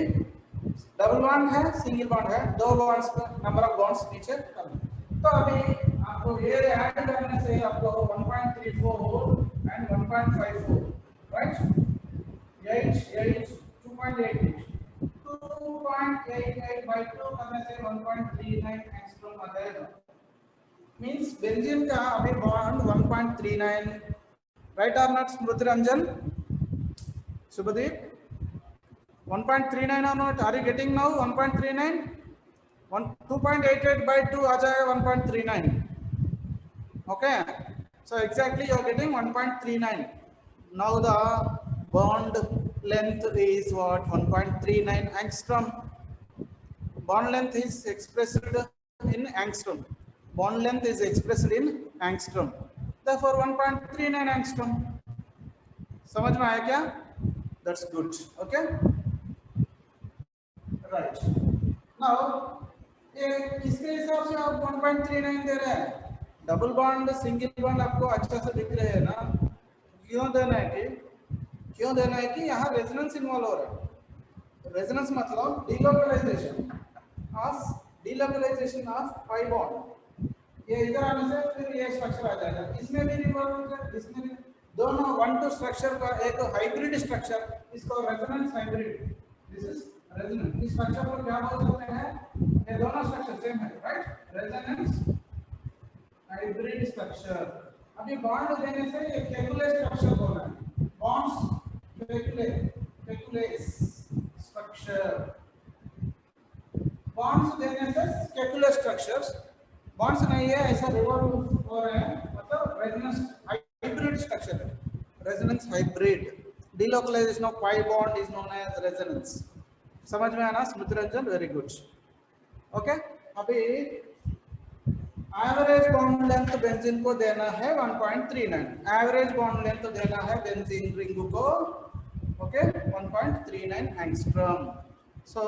Speaker 1: डबल बॉन्ड है, सिंगल बॉन्ड है, दो बॉन्ड्स का नंबर ऑफ बॉन्ड्स नीचे करना. तो अभी आपको ये ऐड करने से आपको 1.34 and 1.54 राइट. 8 2.88 by 2 करने से 1.39 एंगस्ट्रॉम आ जाएगा. मींस बेंजीन का अभी बॉन्ड 1.39, राइट और not Smriti Ranjan, Shubhdeep? 1.39 or not? Are you getting now? 1.39, 2.88 by 2 आ जाएगा 1.39. Okay, so exactly you are getting 1.39. Now the bond length is what? 1.39 angstrom. Bond length is expressed in angstrom. Bond length is expressed in angstrom. Therefore 1.39 angstrom. समझ में आया क्या? That's good. Okay. Right. Now ये किसके हिसाब से आप 1.39 दे रहे हैं? डबल बॉन्ड सिंगल बॉन्ड आपको अच्छा से दिख रहे हैं ना? क्यों देना है कि यहाँ रेजोनेंस इन्वॉल्व हो रहा है. रेजोनेंस मतलब डीलोकलाइजेशन ऑफ पाई बॉन्ड. ये इधर आने से फिर ये स्ट्रक्चर आ जाएगा. इसमें भी रिवॉल्व होगा, इसमें भी. दोनों 1-2 स्ट्रक्चर का एक हाइब्रिड स्ट्रक्चर, इसको resonance hybrid. This is resonance. इस स्ट्रक्चर को क्या बोल सकते हैं? ये दोनों स्ट्रक्चर सेम है, राइट? Resonance hybrid structure. अभी बॉन्ड देने से ये केकुले स्ट्रक्चर बोल रहे हैं, बॉन्ड्स केकुले स्ट्रक्चर। बॉन्ड्स देने से केकुले स्ट्रक्चर्स, बॉन्ड्स नहीं है ऐसा रिवॉल्व हो रहे हैं, मतलब रेजोनेंस हाइब्रिड स्ट्रक्चर है, resonance hybrid. Delocalisation of pi bond is known as resonance. समझ में आना Smriti Ranjan? Very good. Okay, अभी एवरेज बॉन्ड लेंथ बेंजीन को देना है 1.39, एवरेज बॉन्ड लेंथ देना है बेंजीन रिंग को, ओके 1.39 एंगस्ट्रॉम। सो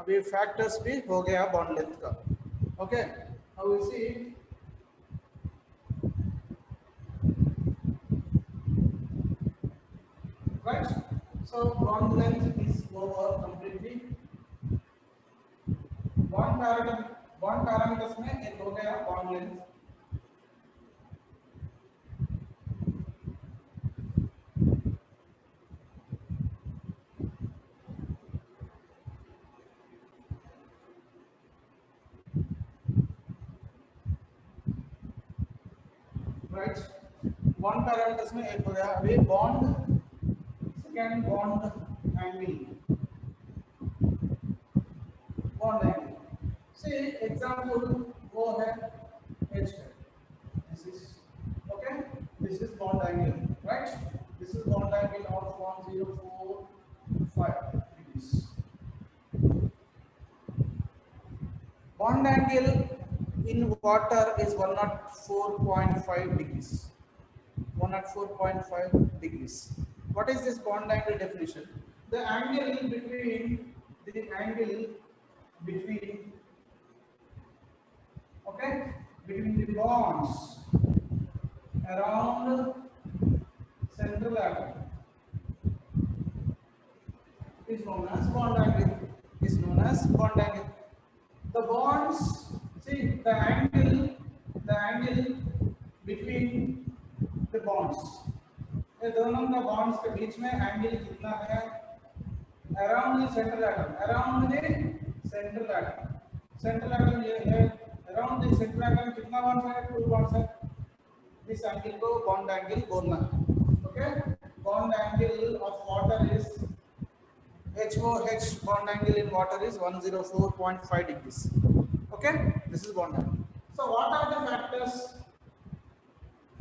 Speaker 1: अभी फैक्टर्स भी हो गया बॉन्ड लेंथ का, ओके। अब इसी right, so bond length is over completely। Bond parameters में एक हो गया bond length. Right, bond parameters में एक हो गया। अभी bond, second bond angle, bond angle से एग्जांपल वो है h है, this is okay, this is bond angle, right? This is bond angle of 1045 degrees। Bond angle in water is 104.5 degrees. 104.5 degrees. What is this bond angle definition? The angle between okay, between the bonds around central atom is known as bond angle. The bonds, see the angle between the bonds, ये दोनों का bonds के बीच में angle कितना है? Around the central atom ये है, अराउंड द सेंट्रल एटम कितना बॉन्ड है? 2 बॉन्ड्स है। इस एंगल को बॉन्ड एंगल बोलना है, okay. Bond angle of water is HOH, bond angle in water is 104.5 degrees. Okay, this is bond angle. So what are the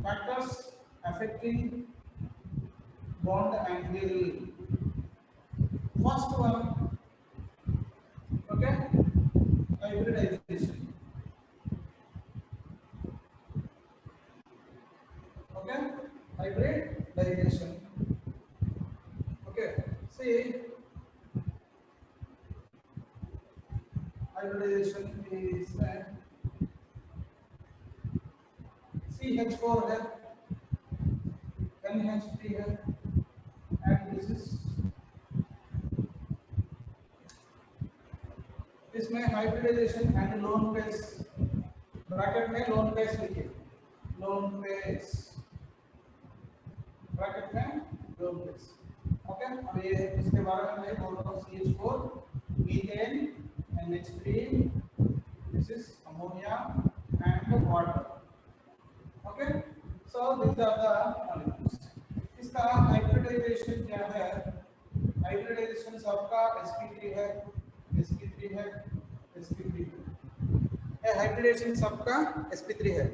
Speaker 1: factors affecting bond angle? First one, okay, hybridization. Okay, hybridization. Okay, see, hybridization is CH4 है, NH3 है, and this is, इसमें hybridisation and lone pairs, bracket में lone pairs लिखिए, lone pairs, bracket में lone pairs, okay. अब ये इसके बारे में मैं बोल रहा हूँ, CH4, methane, NH3, this is ammonia and water, okay, so these are the molecules। इसका हाइब्रिडाइजेशन क्या है? हाइब्रिडाइजेशन सबका sp3 है, ये हाइब्रिडेशन सबका sp3 है,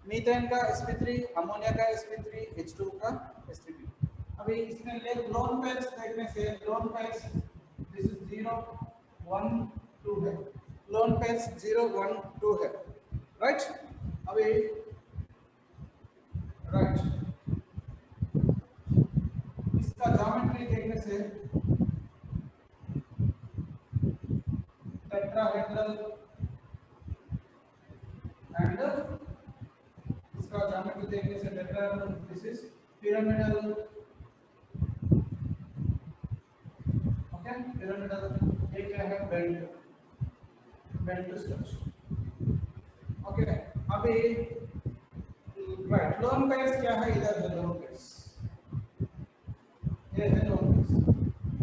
Speaker 1: मीथेन का sp3, अमोनिया का sp3, H2 का sp3। अभी इसमें ले लोन पेयर्स देखने से, लोन पेयर्स दिस इज 0 1 2 है, लोन पेयर्स 0 1 2 है, राइट? अभी राइट, इसका ज्योमेट्री देखने से टेट्राहेड्रल एंड इसका ज्योमेट्री देखने से tetrahedral, this is pyramidal, okay, pyramidal. ये क्या है? Bent structure, okay. अभी राइट, लोन पेयर्स क्या है? इधर है लोन पेयर्स, ये है लोन पेयर्स।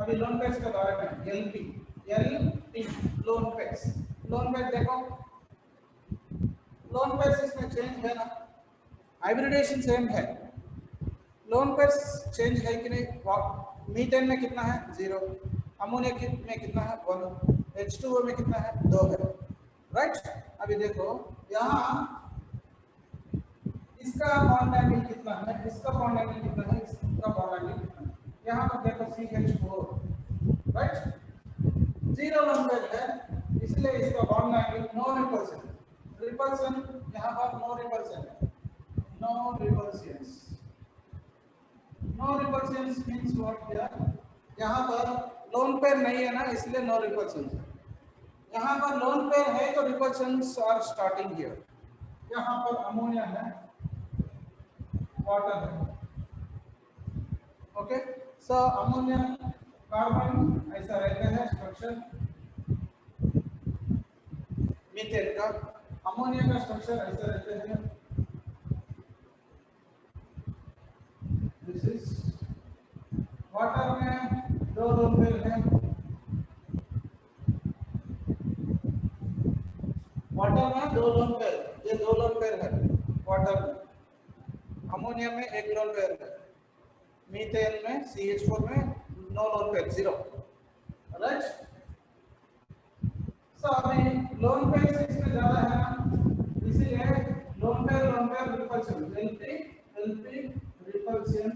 Speaker 1: अभी लोन पेयर्स के बारे में एलपी लोन पेयर्स देखो लोन पेयर्स इसमें चेंज है ना, हाइब्रिडेशन सेम है, लोन पेयर्स चेंज है कि नहीं। मीथेन में कितना है 0, अमोनिया में कितना है 1, H2O में कितना है 2 है, राइट। अभी देखो यहाँ इसका बॉन्ड एंगल कितना है, इसका बॉन्ड एंगल कितना है, इसका बॉन्ड एंगल कितना है। यहाँ पर देखो CH4, राइट, 0 लोन पेयर है, इसलिए इसका बॉन्ड एंगल नो रिपल्सन, यहाँ पर नो रिपल्सन है, no repulsion means what here, यहाँ पर लोन पेयर नहीं है ना, इसलिए नो रिपल्सन है। यहाँ पर लोन पेयर है तो रिपल्सन्स आर स्टार्टिंग हियर। यहाँ पर अमोनिया है, वाटर है, ओके। सो अमोनिया कार्बन ऐसा रहता है स्ट्रक्चर, मीथेन का अमोनिया का स्ट्रक्चर ऐसा रहता है, दिस इज वाटर में 2 लोन पेयर है, वाटर में 2 लोन पेयर, ये 2 लोन पेयर है वाटर में, अमोनिया में 1 लोन पेयर है, मीथेन में CH4 में नो लोन पेयर 0, राइट। सो अभी लोन पेयर इसमें ज्यादा है ना, इसीलिए lone pair repulsion LP repulsion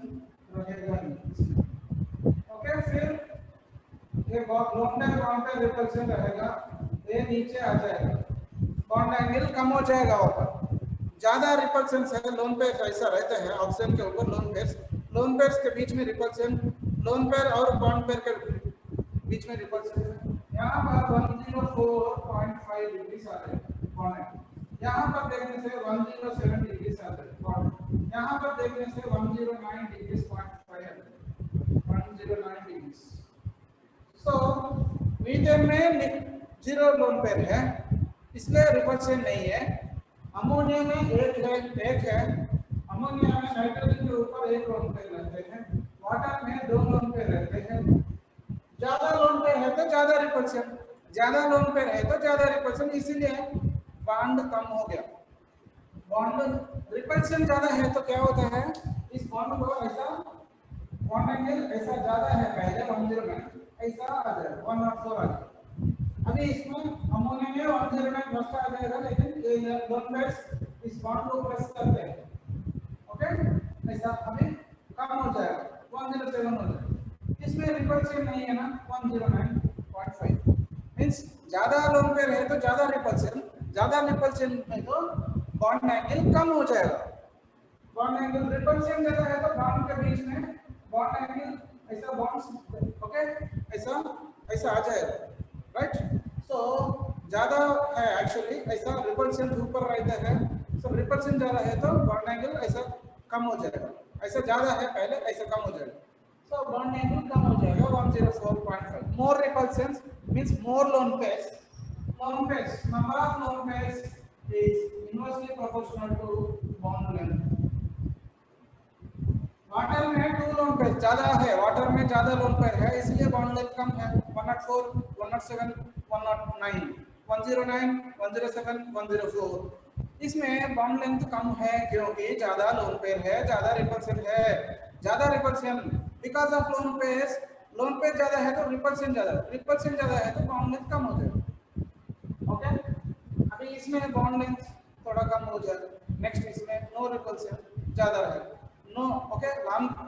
Speaker 1: रहेगा इसमें, ओके। फिर ये लोन पेयर रिपल्सन रहेगा, ये नीचे आ जाएगा, बॉन्ड एंगल कम हो जाएगा ऊपर, ज्यादा रिपल्सन है, लोन पेयर ऐसा रहता है ऑक्सीजन के ऊपर, लोन पेयर्स के बीच में रिपल्सन, लोन पेयर और बॉन्ड पेयर के बीच में रिपल्सन है। यहाँ पर 104.5 डिग्री आ रहे हैं बॉन्ड एंगल, यहाँ पर देखने से 107 डिग्री आ रहे हैं बॉन्ड, यहाँ पर देखने से 109 डिग्री 109 डिग्री। सो मीथेन में 0 लोन पेयर है, इसलिए रिपल्सन नहीं है। अमोनिया में एक है, अमोनिया में नाइट्रोजन के ऊपर 1 लोन पेयर रहते हैं, वाटर में 2 लोन पेयर रहते हैं। ज्यादा लोन पेयर है तो ज्यादा रिपल्सन, ज्यादा लोन पेयर है तो ज्यादा रिपल्सन, इसीलिए बॉन्ड कम हो गया। बॉन्ड रिपल्सन ज्यादा है तो क्या होता है, इस बॉन्ड को ऐसा बॉन्ड एंगल ऐसा ज्यादा है, पहले 109 ऐसा आ जाएगा, 104 आ जाएगा। अभी इसमें अमोनिया में 109 प्लस आ जाएगा, लेकिन ये लोन पेयर्स इस बॉन्ड को प्रेस करते हैं, ओके, ऐसा अभी कम हो जाएगा, 107 हो जाएगा। इसमें रिपल्सन नहीं है ना, 109.5 मींस ज्यादा लोन पेयर है तो ज्यादा रिपल्सन में तो बॉन्ड एंगल कम हो जाएगा। बॉन्ड एंगल रिपल्सन ज्यादा है तो बॉन्ड के बीच में बॉन्ड एंगल ऐसा बॉन्ड्स, ओके, ऐसा आ जाएगा, राइट। सो ज्यादा है एक्चुअली, ऐसा रिपल्सन ऊपर रहता है, सो रिपल्सन ज्यादा है तो बॉन्ड एंगल ऐसा कम हो जाएगा, ऐसा ज्यादा है पहले ऐसा कम हो जाएगा, सो बॉन्ड एंगल कम हो जाएगा 104.5। More repulsion means more lone pairs, number of lone pairs is inversely proportional to bond length. Water में 2 लोन पेयर ज्यादा है, वाटर में ज्यादा लोन पेयर है, इसलिए बॉन्ड लेंथ कम है, 104, 107, 109, 109, 107, 104। इसमें बॉन्ड लेंथ कम है क्योंकि ज्यादा लोन पेयर है, ज्यादा रिपल्सन है, ज्यादा repulsion because of lone pair ज्यादा है तो रिपल्सन ज्यादा है तो बॉन्ड लेंथ कम हो जाएगा, ओके। अभी इसमें बॉन्ड लेंथ थोड़ा कम हो जाएगा, नेक्स्ट इसमें नो रिपल्सन ज्यादा है, नो, ओके,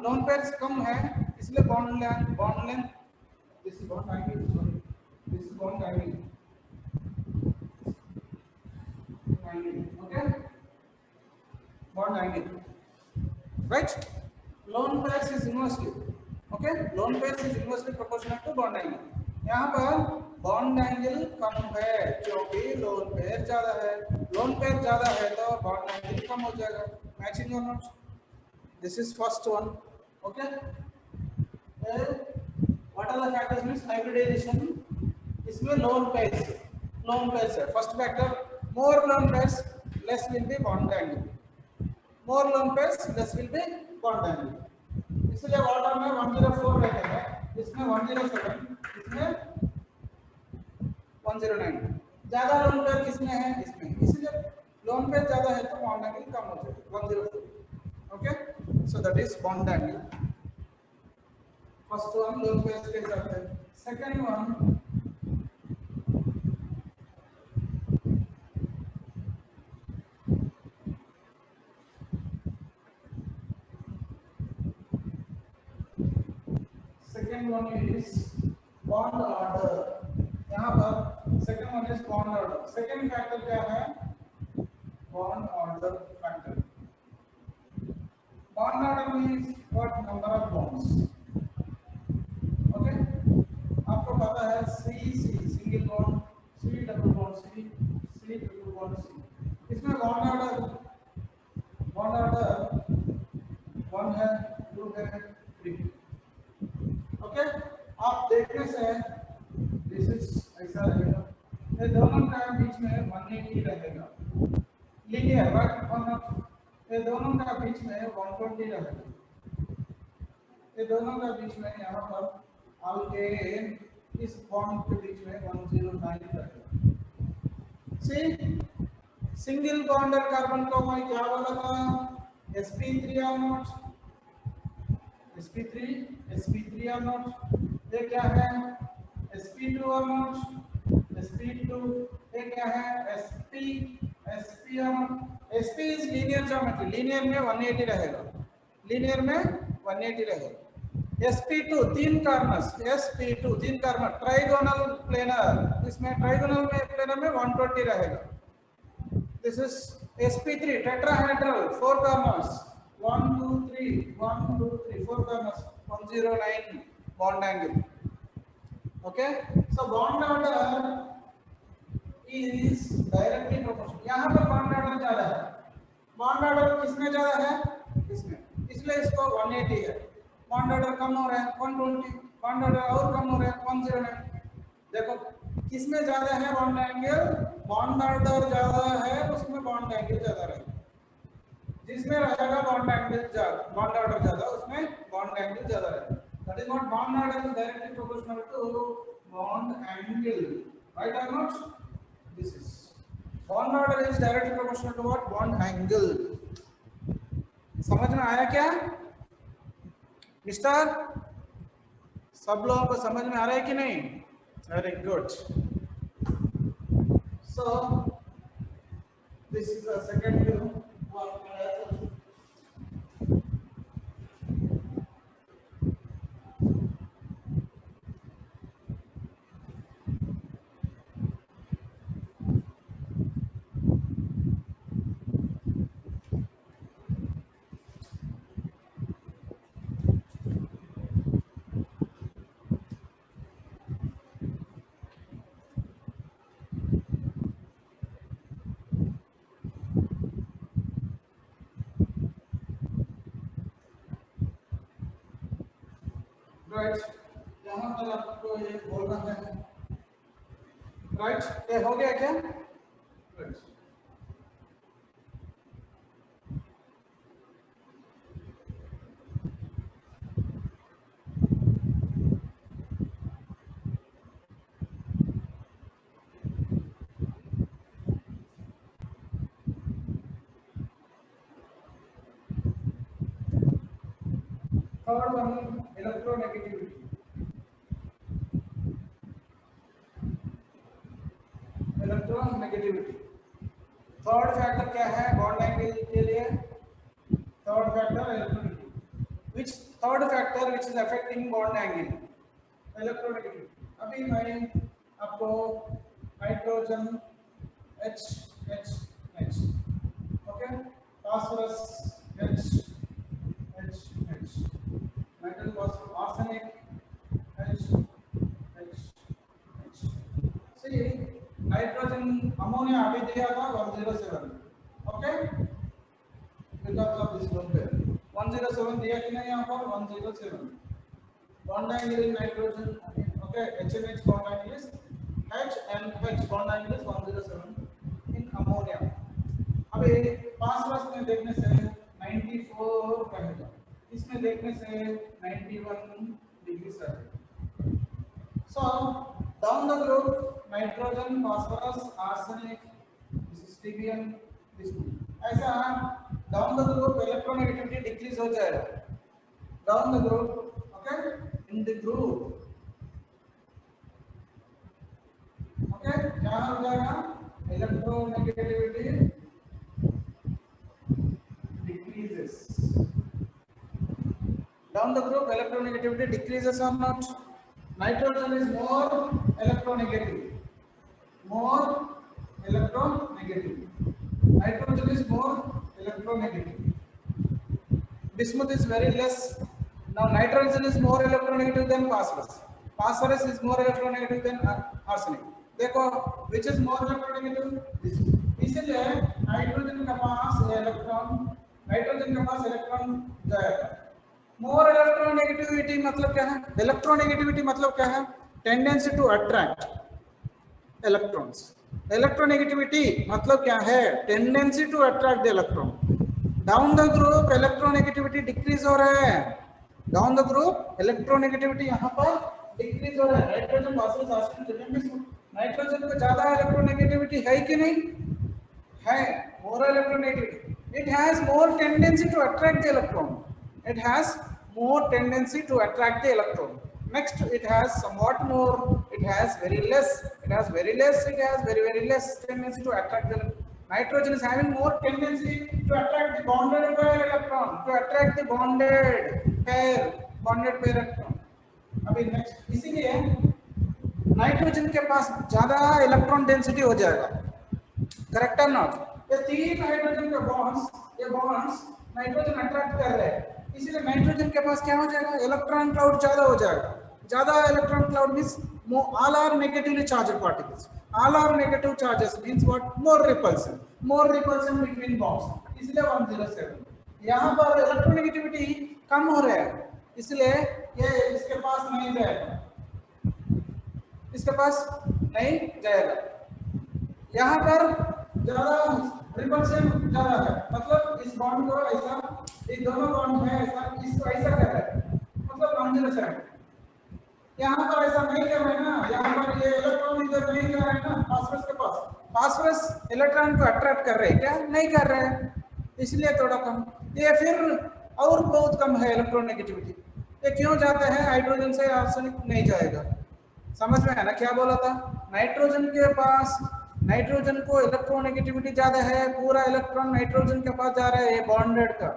Speaker 1: लोन पेयर्स कम है, इसलिए bond length this is bond angle, sorry this is bond angle, okay, bond angle, right. Lone pairs is inversely, okay, lone pairs is inversely proportional to bond angle. यहाँ पर bond angle कम है क्योंकि lone pair ज्यादा है, lone pair ज्यादा है तो bond angle कम हो जाएगा, मैचिंग और not. This is first one, okay. What are the factors means hybridization? इसमें लोन पेयर्स है, first factor, more lone pairs less will be bond angle, more lone pairs less will be bond angle, इसलिए water में 104 रहता है, इसमें 107, इसमें 109। ज्यादा lone pair किसमें है? इसमें, इसलिए लोन पेयर ज्यादा है तो बॉन्ड एंगल कम हो जाएगा 104। Okay, so that is bond angle. First one lone pair के हिसाब से। Second one is bond order। यहाँ पर second one is bond order. Second factor क्या है? Bond order factor. Bond order means what? Number of bonds. Okay, आपको पता है C single bond, C double bond, C triple bond, C. इसमें bond order 1 है, 2 है, 3। ओके, आप देखने से दिस इज ऐसा रहेगा, ये दोनों का बीच में 180 रहेगा, लीनियर राइट। ये दोनों का बीच में 120 रहेगा, ये दोनों का बीच में यहाँ पर अल्केन इस बॉन्ड के बीच में 109 रहेगा। सी सिंगल बॉन्डर कार्बन को मैं क्या बोला था? sp3 और नॉट, sp3 और नॉट। ये क्या है? sp2 और नॉट, sp2। ये क्या है? sp और not. sp is linear geometry, linear में 180 रहेगा, लीनियर में 180 रहेगा। sp2 तीन कार्बन्स, sp2 तीन कार्बन ट्राइगोनल प्लेनर, इसमें ट्राइगोनल में प्लेनर में 120 रहेगा। This is sp3 tetrahedral, 4 carbons, 1 2 3 1 2 3 4 carbons, 109 bond angle। okay, so bond order is directly proportional। यहाँ पर bond order ज्यादा है, bond order किसमें ज्यादा है? इसमें, इसलिए इसको 180 है। bond order कम हो रहा है 120, bond order और कम हो रहा है 109। देखो किसमें ज्यादा है बॉन्ड एंगल? बॉन्ड ऑर्डर ज्यादा है उसमें बॉन्ड एंगल ज्यादा रहेगा, जिसमें रहेगा बॉन्ड एंगल ज्यादा, बॉन्ड ऑर्डर ज्यादा उसमें बॉन्ड एंगल ज्यादा रहेगा। That is not bond order is directly proportional to bond angle, right और not? This is bond order is directly proportional to what? Bond angle. समझ में आया क्या मिस्टर? सब लोगों को समझ में आ रहा है कि नहीं? Very good. So this is the second view. Right, यहाँ पर आपको ये बोलना है, राइट? ये हो गया क्या? Right, third one electronegativity. Electronegativity third factor क्या है बॉन्ड एंगल के लिए? Third factor electronegativity. Which third factor which is affecting bond angle? Electronegativity. अभी मैं आपको nitrogen H okay, phosphorus H metal was arsenic H। see nitrogen ammonia अभी दिया था 107, okay, because of this lone pair 107 दिया कि नहीं? यहाँ पर 107 bond angle in nitrogen, okay, HNH bond angle is H and H bond angle is 107 in ammonia। अभी phosphorus में देखने से 94 रहेगा, इसमें देखने से 91 डिग्री रहेगा। So down the group, nitrogen, phosphorus, arsenic, this is TBN, this ऐसा down the group electronegativity decrease हो जाएगा down the group, okay, in the group, okay, क्या हो जाएगा electronegativity decreases down the group, electronegativity decreases or not? Nitrogen is more electronegative, more electronegative. Nitrogen is more electronegative. Bismuth is very less. Now nitrogen is more electronegative than phosphorus. Phosphorus is more electronegative than arsenic. देखो which is more electronegative? इसलिए nitrogen के पास electron जाएगा. मोर electronegativity मतलब क्या है? Electronegativity मतलब क्या है? Tendency to attract electrons. Electronegativity मतलब क्या है? Tendency to attract the electron. Down the group electronegativity decrease हो रहा है. डाउन द ग्रुप इलेक्ट्रोनेगेटिविटी यहाँ पर डिक्रीज हो रहा है. नाइट्रोजन फॉस्फोरस आर्सेनिक नाइट्रोजन को ज्यादा इलेक्ट्रोनेगेटिविटी है कि नहीं है? More electronegativity. It has more tendency to attract the electron. It has more tendency to attract the electron. Next, it has somewhat more. It has very less. It has very less. It has very less tendency to attract the electron. Nitrogen is having more tendency to attract the bonded pair electron. To attract the bonded pair electron. अभी next, इसीलिए nitrogen के पास ज्यादा electron density हो जाएगा. Correct है not? ये तीन hydrogen के बॉन्ड्स नाइट्रोजन अट्रैक्ट कर रहे हैं. इसीलिए नाइट्रोजन के पास क्या हो जाएगा? इलेक्ट्रॉन क्लाउड ज्यादा हो जाएगा. ज्यादा electron cloud means all are negatively charged particles. All are negative charges means what? More repulsion between bonds. इसलिए 107. यहाँ पर इलेक्ट्रोनेगेटिविटी कम हो रहा है, इसलिए ये इसके पास नहीं जाएगा. यहाँ पर ज्यादा रिपल्शन ज्यादा है. मतलब इस बॉन्ड को ऐसा, ये दोनों बॉन्ड है ऐसा, इसको ऐसा कर रहा है, मतलब 107. यहाँ पर ऐसा नहीं कर रहे हैं ना. यहाँ पर ये इलेक्ट्रॉन इधर नहीं जा रहा है ना फास्फोरस के पास. फास्फोरस इलेक्ट्रॉन को अट्रैक्ट कर रहे हैं क्या? नहीं कर रहे हैं, इसलिए थोड़ा कम. ये फिर और बहुत कम है इलेक्ट्रोनेगेटिविटी. ये क्यों जाते हैं? हाइड्रोजन से आर्सेनिक नहीं जाएगा. समझ में है ना क्या बोला था? नाइट्रोजन को इलेक्ट्रोनेगेटिविटी ज्यादा है. पूरा इलेक्ट्रॉन नाइट्रोजन के पास जा रहा है, ये बॉन्डेड का.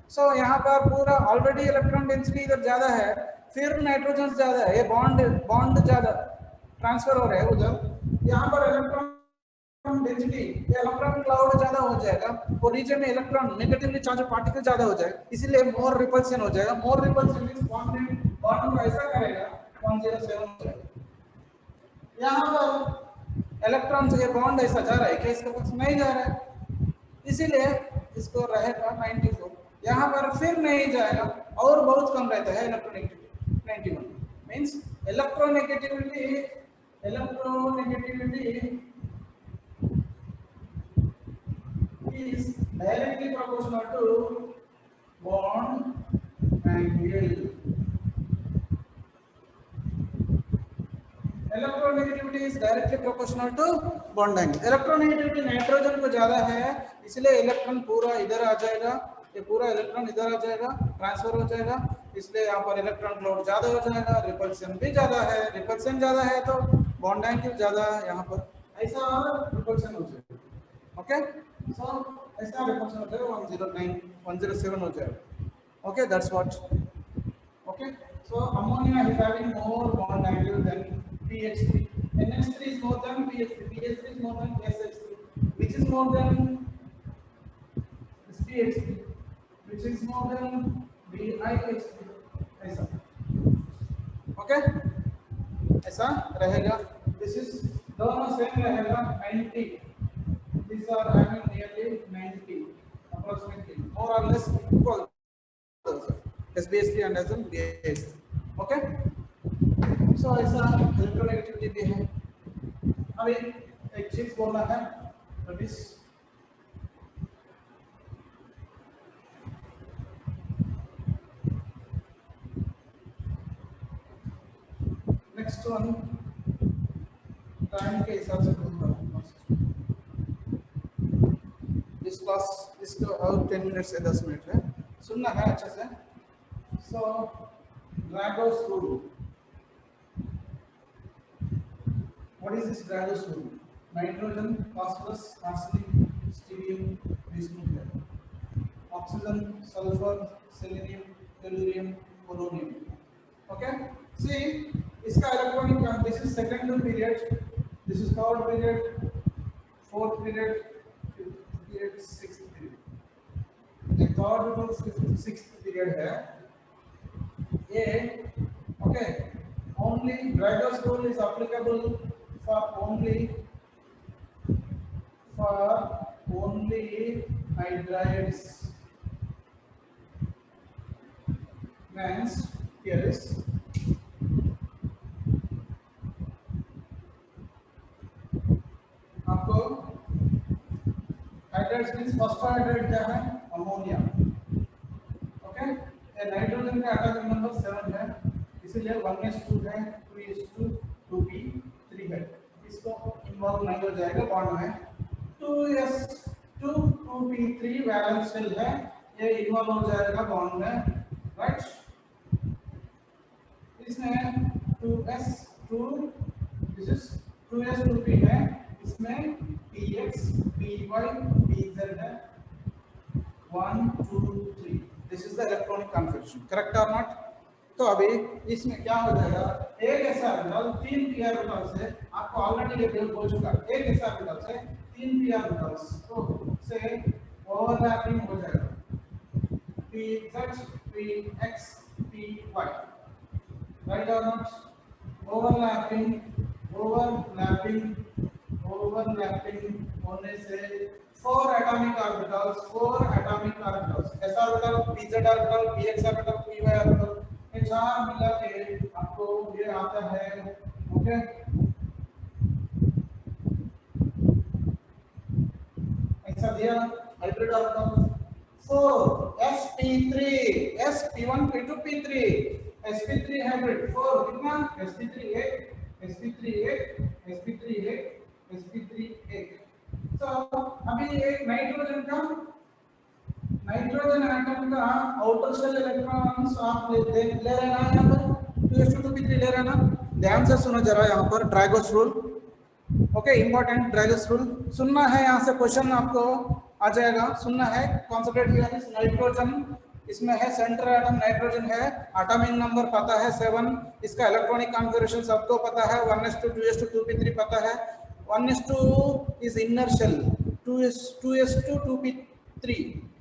Speaker 1: सो यहाँ पर पूरा ऑलरेडी इलेक्ट्रॉन डेंसिटी इधर ज्यादा है, फिर नाइट्रोजन ज्यादा है, ये बॉन्ड ज्यादा ट्रांसफर हो रहा है उधर. यहाँ पर इलेक्ट्रॉन डेंसिटी, ये इलेक्ट्रॉन क्लाउड ज्यादा हो जाएगा. वो रीजन में इलेक्ट्रॉन नेगेटिवली चार्ज पार्टिकल ज्यादा हो जाएगा, इसलिए मोर रिपल्शन हो जाएगा. मोर रिपल्शन मींस बॉन्ड को ऐसा करेगा 107 हो जाएगा. यहाँ पर इलेक्ट्रॉन से ये बॉन्ड ऐसा जा रहा है कि इसके पास नहीं जा रहा है, इसीलिए इसको रहेगा 94. यहाँ पर फिर नहीं जाएगा और बहुत कम रहता है electronegativity 91. Means electronegativity is directly proportional to bond angle. Electronegativity is directly proportional to bond angle. Electronegativity nitrogen को ज्यादा है, इसलिए इलेक्ट्रॉन पूरा इधर आ जाएगा. ये पूरा इलेक्ट्रॉन इधर आ जाएगा, ट्रांसफर हो जाएगा, इसलिए यहाँ पर इलेक्ट्रॉन क्लाउड ज्यादा हो जाएगा. रिपल्शन भी ज्यादा है, रिपल्शन ज्यादा है तो बॉन्ड एंगल ज्यादा है. यहाँ पर ऐसा रिपल्शन हो जाएगा. ओके, सो ऐसा रिपल्शन हो जाएगा 107 हो जाएगा. Okay, that's what. Okay, so ammonia is having more bond angle than PH3. NH3 is more than PH3. PH3 is more than SH3. Which is more than PH3? Which is more than BiH3? ऐसा. Okay? ऐसा रहेगा. This is दोनों same रहेगा 90. These are having nearly 90, approximately more or less equal. SbH3 and BiH3. Okay, so ऐसा electronegativity भी है. अभी एक चीज बोलना है. नेक्स्ट वन टाइम के हिसाब से बोलूंगा इस क्लास इसको और 10 मिनट से 10 मिनट है, सुनना है अच्छे से। So Drago's rule, what is this Drago's rule? Nitrogen, phosphorus, arsenic, stibium, nuclear, oxygen, sulphur, selenium, tellurium, polonium. Okay, C इसका electronic, this is second period, this is third period, fourth period, period, sixth period. ये third to fifth sixth period है ये। Okay, only Drago's rule is applicable for only hydrides, means here is आपको hydrides means first hydride क्या है? Ammonia. Okay, ये nitrogen का atomic number 7 है, इसीलिए 1s2 है, 2s2, 2p3 है, इसको इन्वॉल्व नहीं हो जाएगा बॉन्ड में। 2s2 2p3 वैलेंस शेल है, ये इन्वॉल्व हो जाएगा बॉन्ड में, राइट? इसमें 2s2, दिस इज 2s2p है, इसमें px py pz है, 1 2 3, this is the electronic configuration, correct और नॉट? तो अभी इसमें क्या हो जाएगा, एक ऐसा ऑर्बिटल 3 p ऑर्बिटल से, आपको ऑलरेडी ये बोल चुका, एक ऐसा ऑर्बिटल से 3 p ऑर्बिटल्स तो से ओवरलैपिंग हो जाएगा, pz px py, राइट और नॉट? ओवरलैपिंग होने से 4 atomic orbitals, s orbital, pz orbital, px orbital, py orbital, ये चार मिला के आपको ये आता है। ओके, ऐसा दिया hybrid orbital 4 sp3, sp1 p2 p3, sp3 hybrid 4 कितना? sp3 1, sp3 1, sp3 1, sp3 1। तो अभी एक नाइट्रोजन एटम का आउटर शेल इलेक्ट्रॉन्स आप ले रहे हैं ना, यहाँ पर 2s2 2p3 ले रहे हैं ना, ध्यान से सुनो जरा यहाँ पर ड्रैगोस रूल। ओके, इंपॉर्टेंट ड्रैगोस रूल सुनना है, यहाँ से क्वेश्चन आपको आ जाएगा, सुनना है, कॉन्सेंट्रेट किया है। नाइट्रोजन इसमें है, सेंटर एटम नाइट्रोजन है, एटॉमिक नंबर पता है 7, इसका इलेक्ट्रॉनिक कॉन्फ़िगरेशन सबको पता है, 1s2 2s2 2p3 पता है, 1s2 is inner shell, 2s2 2p3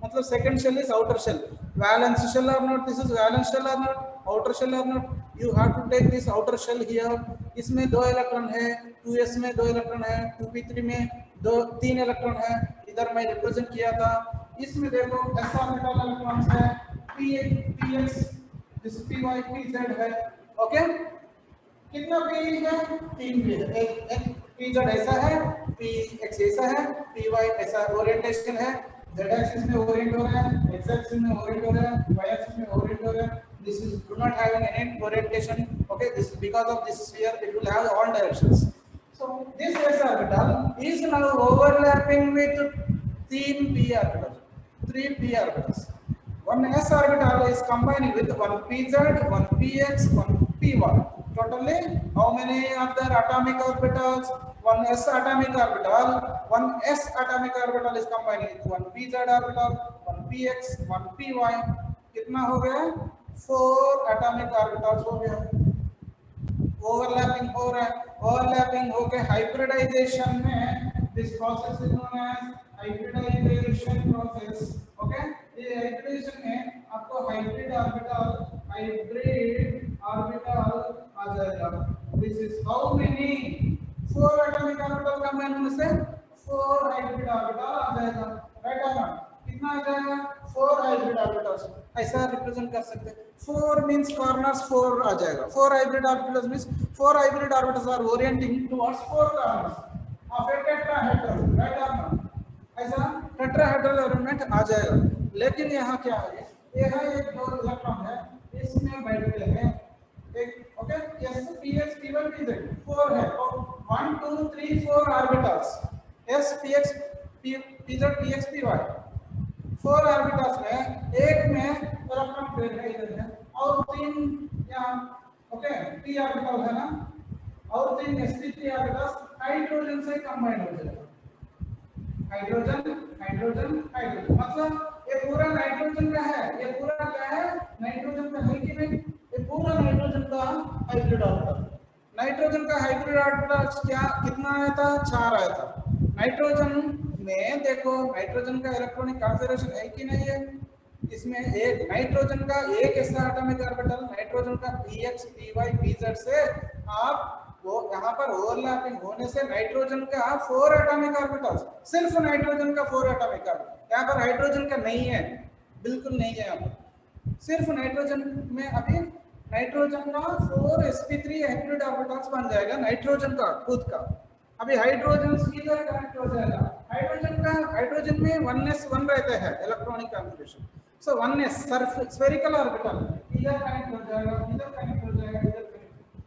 Speaker 1: मतलब second shell is outer shell, valence shell और not, this is valence shell और नॉट, आउटर शेल और not, you have to take this outer shell here. इसमें 2 electron है, 2s में 2 electron है, 2p3 में 3 electron है, इधर मैं रिप्रेजेंट किया था। इसमें देखो s ऑर्बिटल इलेक्ट्रॉन्स है, px, दिस py pz है। ओके, कितना p है? 3 p है, एक pz ऐसा है, px ऐसा है, py ऐसा ओरिएंटेशन है, z एक्सिस में ओरिएंट हो रहा है, x एक्सिस में ओरिएंट हो रहा है, y एक्सिस में ओरिएंट हो रहा है, this is do not having any orientation. Okay, this because of this sphere it will have all directions. So this s orbital is now overlapping with 3 p orbitals, 3 p orbitals. One s orbital is combining with one pz, one px, one py. Totally how many are there atomic orbitals? One s atomic orbital, one s atomic orbital is combining with one pz orbital, one px, one py. कितना हो गया? 4 atomic orbitals हो गया। Overlapping हो रहा है, overlapping होके hybridization में this process is known as hybridization process. Okay, ये हाइब्रिडाइजेशन में आपको हाइब्रिड ऑर्बिटल आ जाएगा। This is how many 4 atomic orbital combine होने से 4 हाइब्रिड ऑर्बिटल आ जाएगा, राइट और नॉट? कितना आ जाएगा? 4 हाइब्रिड ऑर्बिटल्स ऐसा रिप्रेजेंट कर सकते हैं। 4 मींस कॉर्नर्स 4 आ जाएगा, 4 hybrid orbitals means 4 hybrid orbitals are orienting towards 4 corners of a tetrahedral, right और नॉट? ऐसा टेट्राहेड्रल अरेंजमेंट आ जाएगा। लेकिन यहाँ क्या है, ये है एक 2 इलेक्ट्रॉन है, इसमें बैठते हैं एक, okay, s px p1 pz 4 है, तो 1 2 3 4 orbitals s px pz px py 4 orbitals में एक में इलेक्ट्रॉन पेयर है इधर है और 3 यहाँ ओके p ऑर्बिटल है ना और 3 sp3 ऑर्बिटल्स हाइड्रोजन से कंबाइन हो जाएगा हाइड्रोजन हाइड्रोजन हाइड्रोजन मतलब ये पूरा नाइट्रोजन का है ये पूरा क्या है नाइट्रोजन का है कि नहीं ये पूरा नाइट्रोजन का हाइब्रिड ऑर्बिटल नाइट्रोजन का हाइब्रिड ऑर्बिटल क्या कितना आया था 4 आया था नाइट्रोजन में देखो नाइट्रोजन का इलेक्ट्रॉनिक कॉन्फिगरेशन है कि नहीं है इसमें एक नाइट्रोजन का एक ऐसा एटॉमिक ऑर्बिटल नाइट्रोजन का px py pz से आप वो यहाँ पर ओवरलैपिंग होने से नाइट्रोजन का 4 एटॉमिक ऑर्बिटल्स सिर्फ नाइट्रोजन का 4 एटॉमिक ऑर्बिटल यहाँ पर हाइड्रोजन का नहीं है बिल्कुल नहीं है यहाँ पर सिर्फ नाइट्रोजन में अभी नाइट्रोजन का 4 sp3 हाइब्रिड ऑर्बिटल्स बन जाएगा नाइट्रोजन का खुद का अभी हाइड्रोजन किधर कनेक्ट हो जाएगा हाइड्रोजन में 1s 1 रहता है इलेक्ट्रॉनिक कॉन्फिगरेशन सो 1s स्फेरिकल ऑर्बिटल इधर कनेक्ट हो जाएगा इधर कनेक्ट हो जाएगा इधर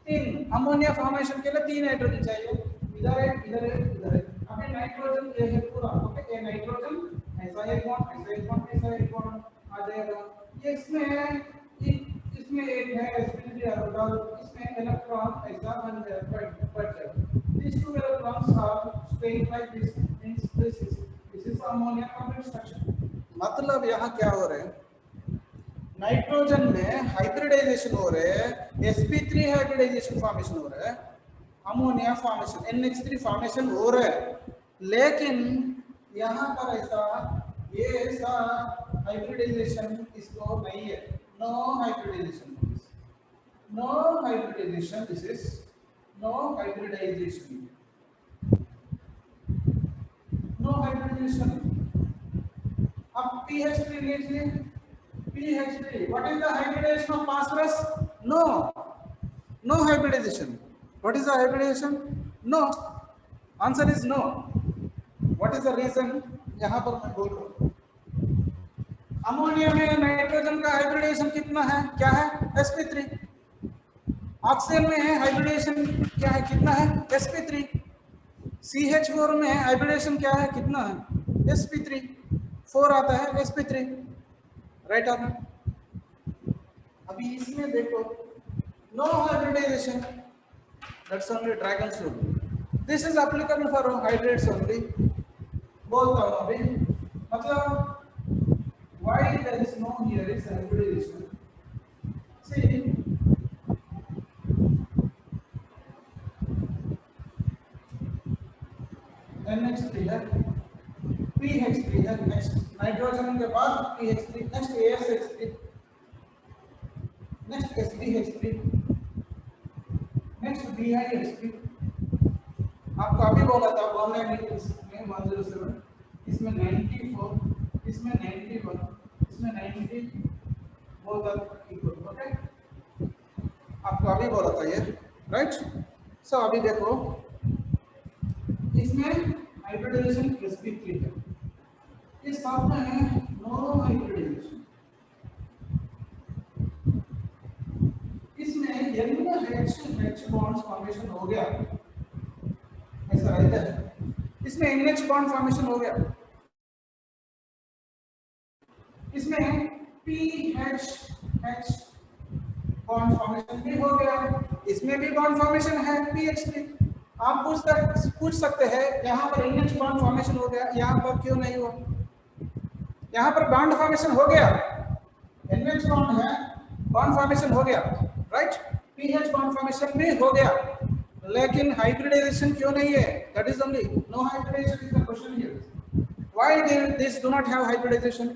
Speaker 1: तीन अमोनिया फॉर्मेशन के लिए 3 नाइट्रोजन चाहिए इधर है इधर है इधर है अभी नाइट्रोजन ये है पूरा ओके ये नाइट्रोजन ऐसा एक बॉन्ड ऐसा एक बॉन्ड ऐसा एक बॉन्ड आ जाएगा ये इसमें एक है sp3 ऑर्बिटल इसमें इलेक्ट्रॉन ऐसा बन जाएगा बढ़ जाएगा these two electrons are staying like this means this is ammonia complete structure मतलब यहाँ क्या हो रहा है नाइट्रोजन में हाइब्रिडाइजेशन हो रहे हैं sp3 हाइब्रिडाइजेशन फॉर्मेशन हो रहा है अमोनिया फॉर्मेशन NH3 फॉर्मेशन हो रहा है लेकिन यहाँ पर ऐसा ये ऐसा हाइब्रिडाइजेशन इसको नहीं है no hybridization this is no hybridization अब pH3 लीजिए pH3 what is the hybridization of phosphorus no hybridization what is the hybridization no answer is no what is the reason यहाँ पर मैं बोल रहा हूँ अमोनिया में नाइट्रोजन का हाइब्रिडेशन कितना है क्या है sp3 ऑक्सीजन में है हाइब्रिडेशन क्या है कितना है sp3 CH4 में हाइब्रिडेशन क्या है कितना है sp3 4 आता है sp3 राइट आता अभी इसमें देखो no hybridization that's only dragon fruit this is applicable for hydrates only बोलता हूँ अभी मतलब why there is no here is hybridization see NH3 है pH3 है नेक्स्ट नाइट्रोजन के बाद pH3 next ASH3 next SPH3 next BiH3 आपको अभी बोला था बोलने में 107 इसमें 94 इसमें 91 इसमें 90 बोल इक्वल ओके आपको अभी बोला था ये राइट सो अभी देखो इसमें हाइब्रिडाइजेशन sp3 है इस साथ में है नो हाइब्रिडाइजेशन इसमें NH बॉन्ड्स फॉर्मेशन हो गया ऐसा रहता है इसमें NH बॉन्ड फॉर्मेशन हो गया इसमें PH बॉन्ड फॉर्मेशन भी हो गया इसमें भी बॉन्ड फॉर्मेशन है PH3 आप पूछ सकते हैं यहाँ पर NH बॉन्ड फॉर्मेशन हो गया यहाँ पर क्यों नहीं हुआ यहाँ पर बॉन्ड फॉर्मेशन हो गया NH बॉन्ड है बॉन्ड फॉर्मेशन हो गया राइट PH बॉन्ड फॉर्मेशन भी हो गया लेकिन हाइब्रिडाइजेशन क्यों नहीं है that is only no hybridization is the question here why this do not have hybridization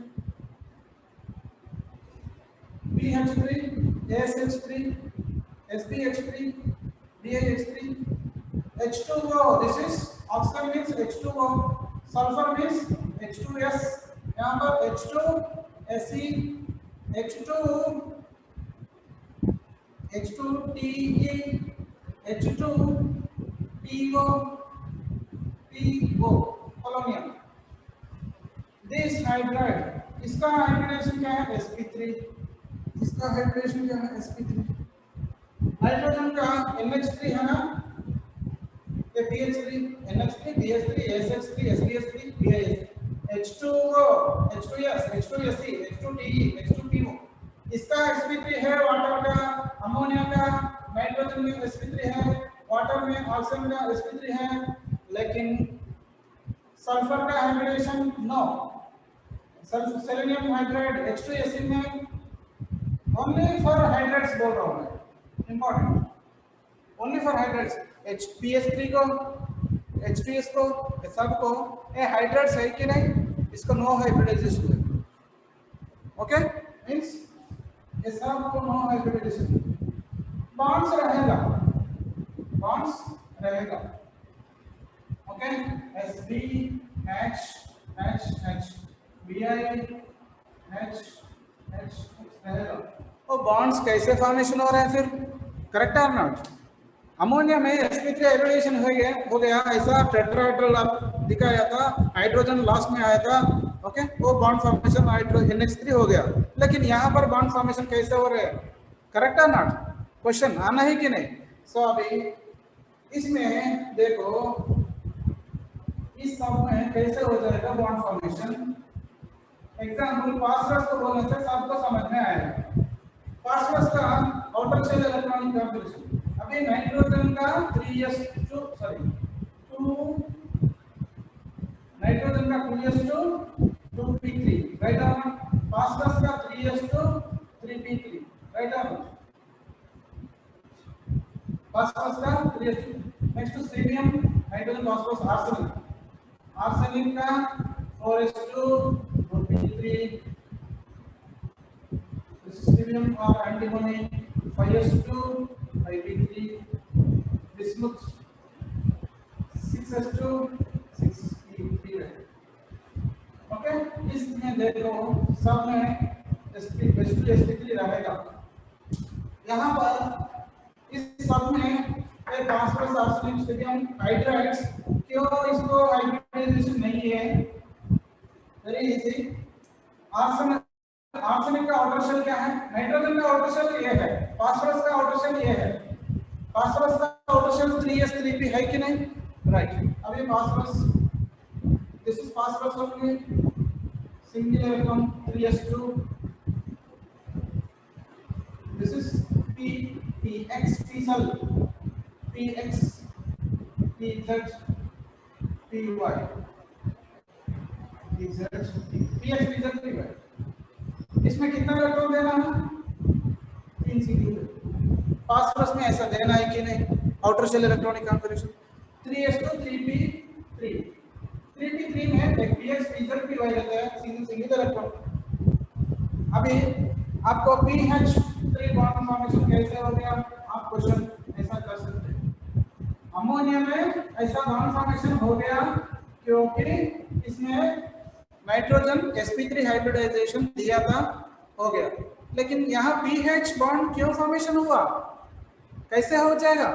Speaker 1: PH3 ASH3 SPH3 BiH3 H2O this is oxygen means H2O sulfur means H2S यहाँ पर H2 Se H2 H2Te H2 PO polonium this hydride इसका hybridisation क्या है sp3 इसका hybridisation क्या है sp3 hydrogen का NH3 है ना ये BH3 NH3 BH3 SH3 SBH3 BIH H2O H2S H2SE H2TE H2PO इसका sp3 है वाटर का, अमोनिया का, नाइट्रोजन में sp3 है, वाटर में ऑक्सीजन का sp3 है, लेकिन सल्फर का hybridisation no, selenium hydride H2SE में ओनली फॉर हाइड्राइड्स बोल रहा हूं मैं, important, only for hydrides. HPS3 को HPS को सबको ये हाइड्राइड्स है कि नहीं, इसको नो हाइब्रिडाइजेशन है, ओके, मींस ये सबको नो हाइब्रिडाइजेशन, बॉन्ड्स रहेगा, बॉन्ड्स रहेगा, okay, SB H H H BI H H रहेगा। तो बॉन्ड्स कैसे फॉर्मेशन हो रहे हैं फिर, करेक्ट है नॉट? अमोनिया में sp3 हाइब्रिडेशन हो गया, ऐसा टेट्राहेड्रल आप दिखाया था, हाइड्रोजन लास्ट में आया था, ओके, वो बॉन्ड फॉर्मेशन NH3 हो गया, लेकिन यहाँ पर बॉन्ड फॉर्मेशन कैसे हो रहे हैं, करेक्ट है नॉट? क्वेश्चन आना है कि नहीं? सो अभी इसमें देखो इस सब में कैसे हो जाएगा बॉन्ड फॉर्मेशन। एग्जांपल फास्फोरस को बोलने से सबको समझ में आएगा। फास्फोरस का आउटर शेल इलेक्ट्रॉनिक कॉन्फ़िगरेशन, अभी नाइट्रोजन का 3s2 नाइट्रोजन का 2s2 2p3 right out, phosphorus का 3s2 3p3 right out, phosphorus का 3s2। Next cerium nitrogen phosphorus arsenic, arsenic का 4s2 2p3, सीरियम और antimony 5s2 5p3, bismuth 6s2 6p3 है, okay. इसमें देखो सब में sp2sp3 रहेगा। यहाँ पर इस सब में एक फास्फोरस आर्सेनिक सीरियम हाइड्राइड्स, क्यों इसको हाइब्रिडाइजेशन नहीं है, वेरी इजी। आर्सेनिक का आउटर शेल क्या है, नाइट्रोजन का आउटर शेल ये है, फास्फोरस का आउटर शेल ये है, फास्फोरस का आउटर शेल 3s3p है कि नहीं, राइट। अभी phosphorus, this is phosphorus only, single electron 3s2, this is px p cell, px pz py px pz py, इसमें कितना इलेक्ट्रॉन देना है, 3 सिंगल। फास्फोरस में ऐसा देना है कि नहीं, outer shell electronic configuration 3s2 3p3 3p3 में एक px pz py रहता है, सिंगल इलेक्ट्रॉन। अभी आपको pH3 बॉन्ड फॉर्मेशन कैसे हो गया, आप क्वेश्चन ऐसा कर सकते हैं। अमोनिया में ऐसा बॉन्ड फॉर्मेशन हो गया क्योंकि इसमें नाइट्रोजन sp3 हाइब्रिडाइजेशन दिया था, हो गया, लेकिन यहाँ pH बॉन्ड क्यों फॉर्मेशन हुआ, कैसे हो जाएगा,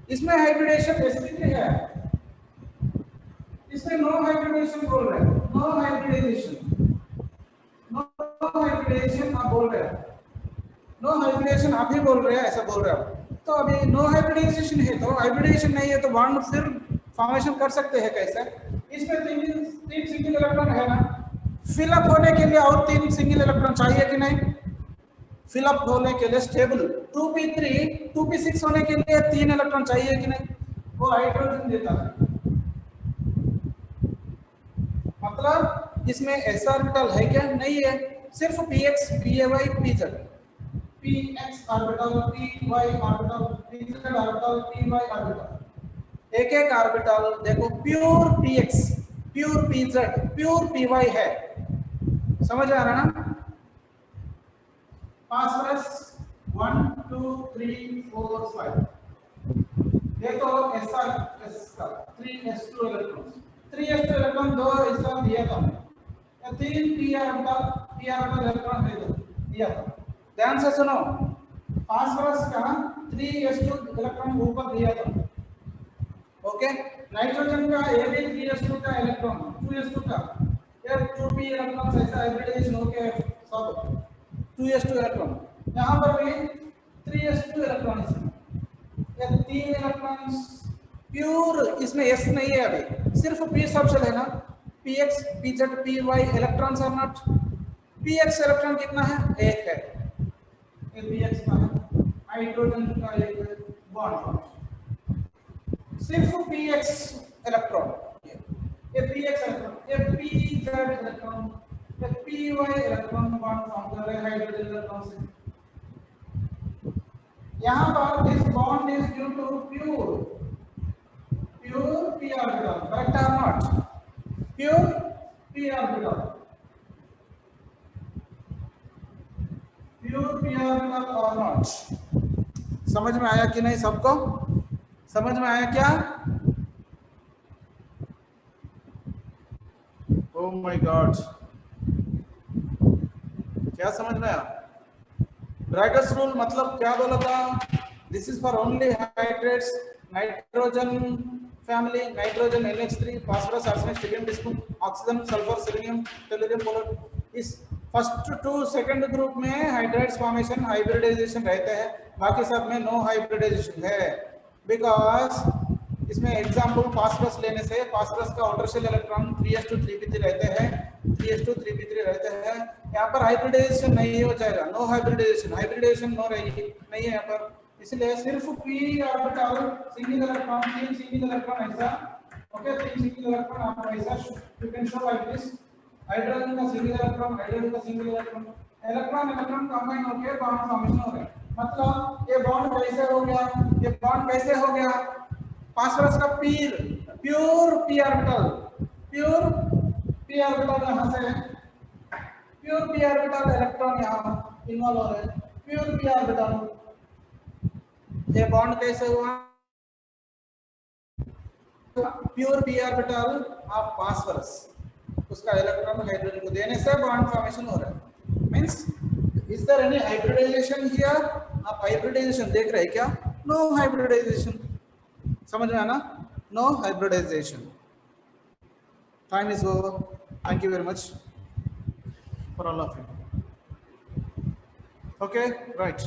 Speaker 1: इसमें हाइब्रिडेशन sp3 है, इसमें नो हाइब्रिडेशन बोल रहे हैं, नो हाइब्रिडाइजेशन, नो हाइब्रिडेशन आप बोल रहे हैं, नो हाइब्रिडेशन आप ही बोल रहे हैं, ऐसा बोल रहे हो। तो अभी नो हाइब्रिडाइजेशन है, तो हाइब्रिडेशन नहीं है तो बॉन्ड फिर फॉर्मेशन कर सकते हैं कैसे, इसमें तीन सिंगल इलेक्ट्रॉन है ना, फिलअप होने के लिए और 3 सिंगल इलेक्ट्रॉन चाहिए कि नहीं, फिलअप होने के लिए स्टेबल 2p3 2p6 होने के लिए 3 इलेक्ट्रॉन चाहिए कि नहीं, वो हाइड्रोजन देता है। मतलब इसमें s ऑर्बिटल है क्या, नहीं है, सिर्फ px py pz, px orbital py orbital pz orbital py orbital, एक एक ऑर्बिटल देखो pure px pure pz pure py है, समझ आ रहा ना। फास्फोरस 1 2 3 4 5 देखो ऐसा इसका 3s2 इलेक्ट्रॉन 2 ऐसा दिया था, 3 p ऑर्बिटल इलेक्ट्रॉन दिया था। ध्यान से सुनो, फास्फोरस का 3s2 इलेक्ट्रॉन ऊपर दिया था, ओके। नाइट्रोजन का ये भी 3s2 का इलेक्ट्रॉन 2s2 का, ये 2p इलेक्ट्रॉन ऐसा हाइब्रिडाइजेशन होके सब 2s2 इलेक्ट्रॉन, यहाँ पर भी 3s2 इलेक्ट्रॉन, ये 3 इलेक्ट्रॉन्स प्योर इसमें एस नहीं है अभी, सिर्फ पी सबशेल है ना, p x p z p y electrons are not, p x electron कितना है, एक है, ये पी एक्स का है, हाइड्रोजन का एक बॉन्ड, सिर्फ पी एक्स इलेक्ट्रॉन, ये पी एक्स इलेक्ट्रॉन, ये पी जेड इलेक्ट्रॉन, ये p y electron bond form कर रहे हैं हाइड्रोजन इलेक्ट्रॉन से। यहाँ पर this bond is due to pure p orbital, correct or not? Pure p orbital, pure p orbital or not? समझ में आया कि नहीं सबको? समझ में आया क्या? Oh my God, क्या समझ में आया? ब्राइटस रूल मतलब क्या बोला था? This is for only hydrates, nitrogen family, nitrogen NH3, phosphorus, arsenic, strontium, discum, oxygen, sulfur, selenium, tellurium, polonium. इस फर्स्ट टू सेकंड ग्रुप में हाइड्राइड्स फॉर्मेशन हाइब्रिडाइजेशन रहते हैं, बाकी सब में नो हाइब्रिडाइजेशन है, बिकॉज इसमें एग्जांपल फास्फोरस लेने से फास्फोरस का outer shell electron 3s2 3p3 रहते हैं, 3s2 3p3 रहते हैं, यहाँ पर हाइब्रिडाइजेशन नहीं हो जाएगा, नो हाइब्रिडाइजेशन, हाइब्रिडाइजेशन नो रहेगी नहीं है यहाँ पर, इसलिए सिर्फ p ऑर्बिटल सिंगल इलेक्ट्रॉन, तीन सिंगल इलेक्ट्रॉन ऐसा, ओके, तीन सिंगल इलेक्ट्रॉन आप ऐसा you can show like this, hydrogen का सिंगल इलेक्ट्रॉन, हाइड्रोजन का single electron, electron electron combine होकर बॉन्ड फॉर्मेशन हो रहा है, मतलब ये बॉन्ड कैसे हो गया, ये बॉन्ड कैसे हो गया, फास्फोरस का pure p orbital, pure p orbital यहाँ से, प्योर p ऑर्बिटल इलेक्ट्रॉन यहाँ इन्वॉल्व हो रहे हैं, प्योर p ऑर्बिटल, ये बॉन्ड कैसे हुआ, pure p orbital of phosphorus, उसका इलेक्ट्रॉन हाइड्रोजन को देने से बॉन्ड फॉर्मेशन हो रहा है, means is there any hybridization here, आप हाइब्रिडाइजेशन देख रहे हैं क्या, नो हाइब्रिडाइजेशन, समझ में आना, no hybridization, time is over, thank you very much for all of you, okay right.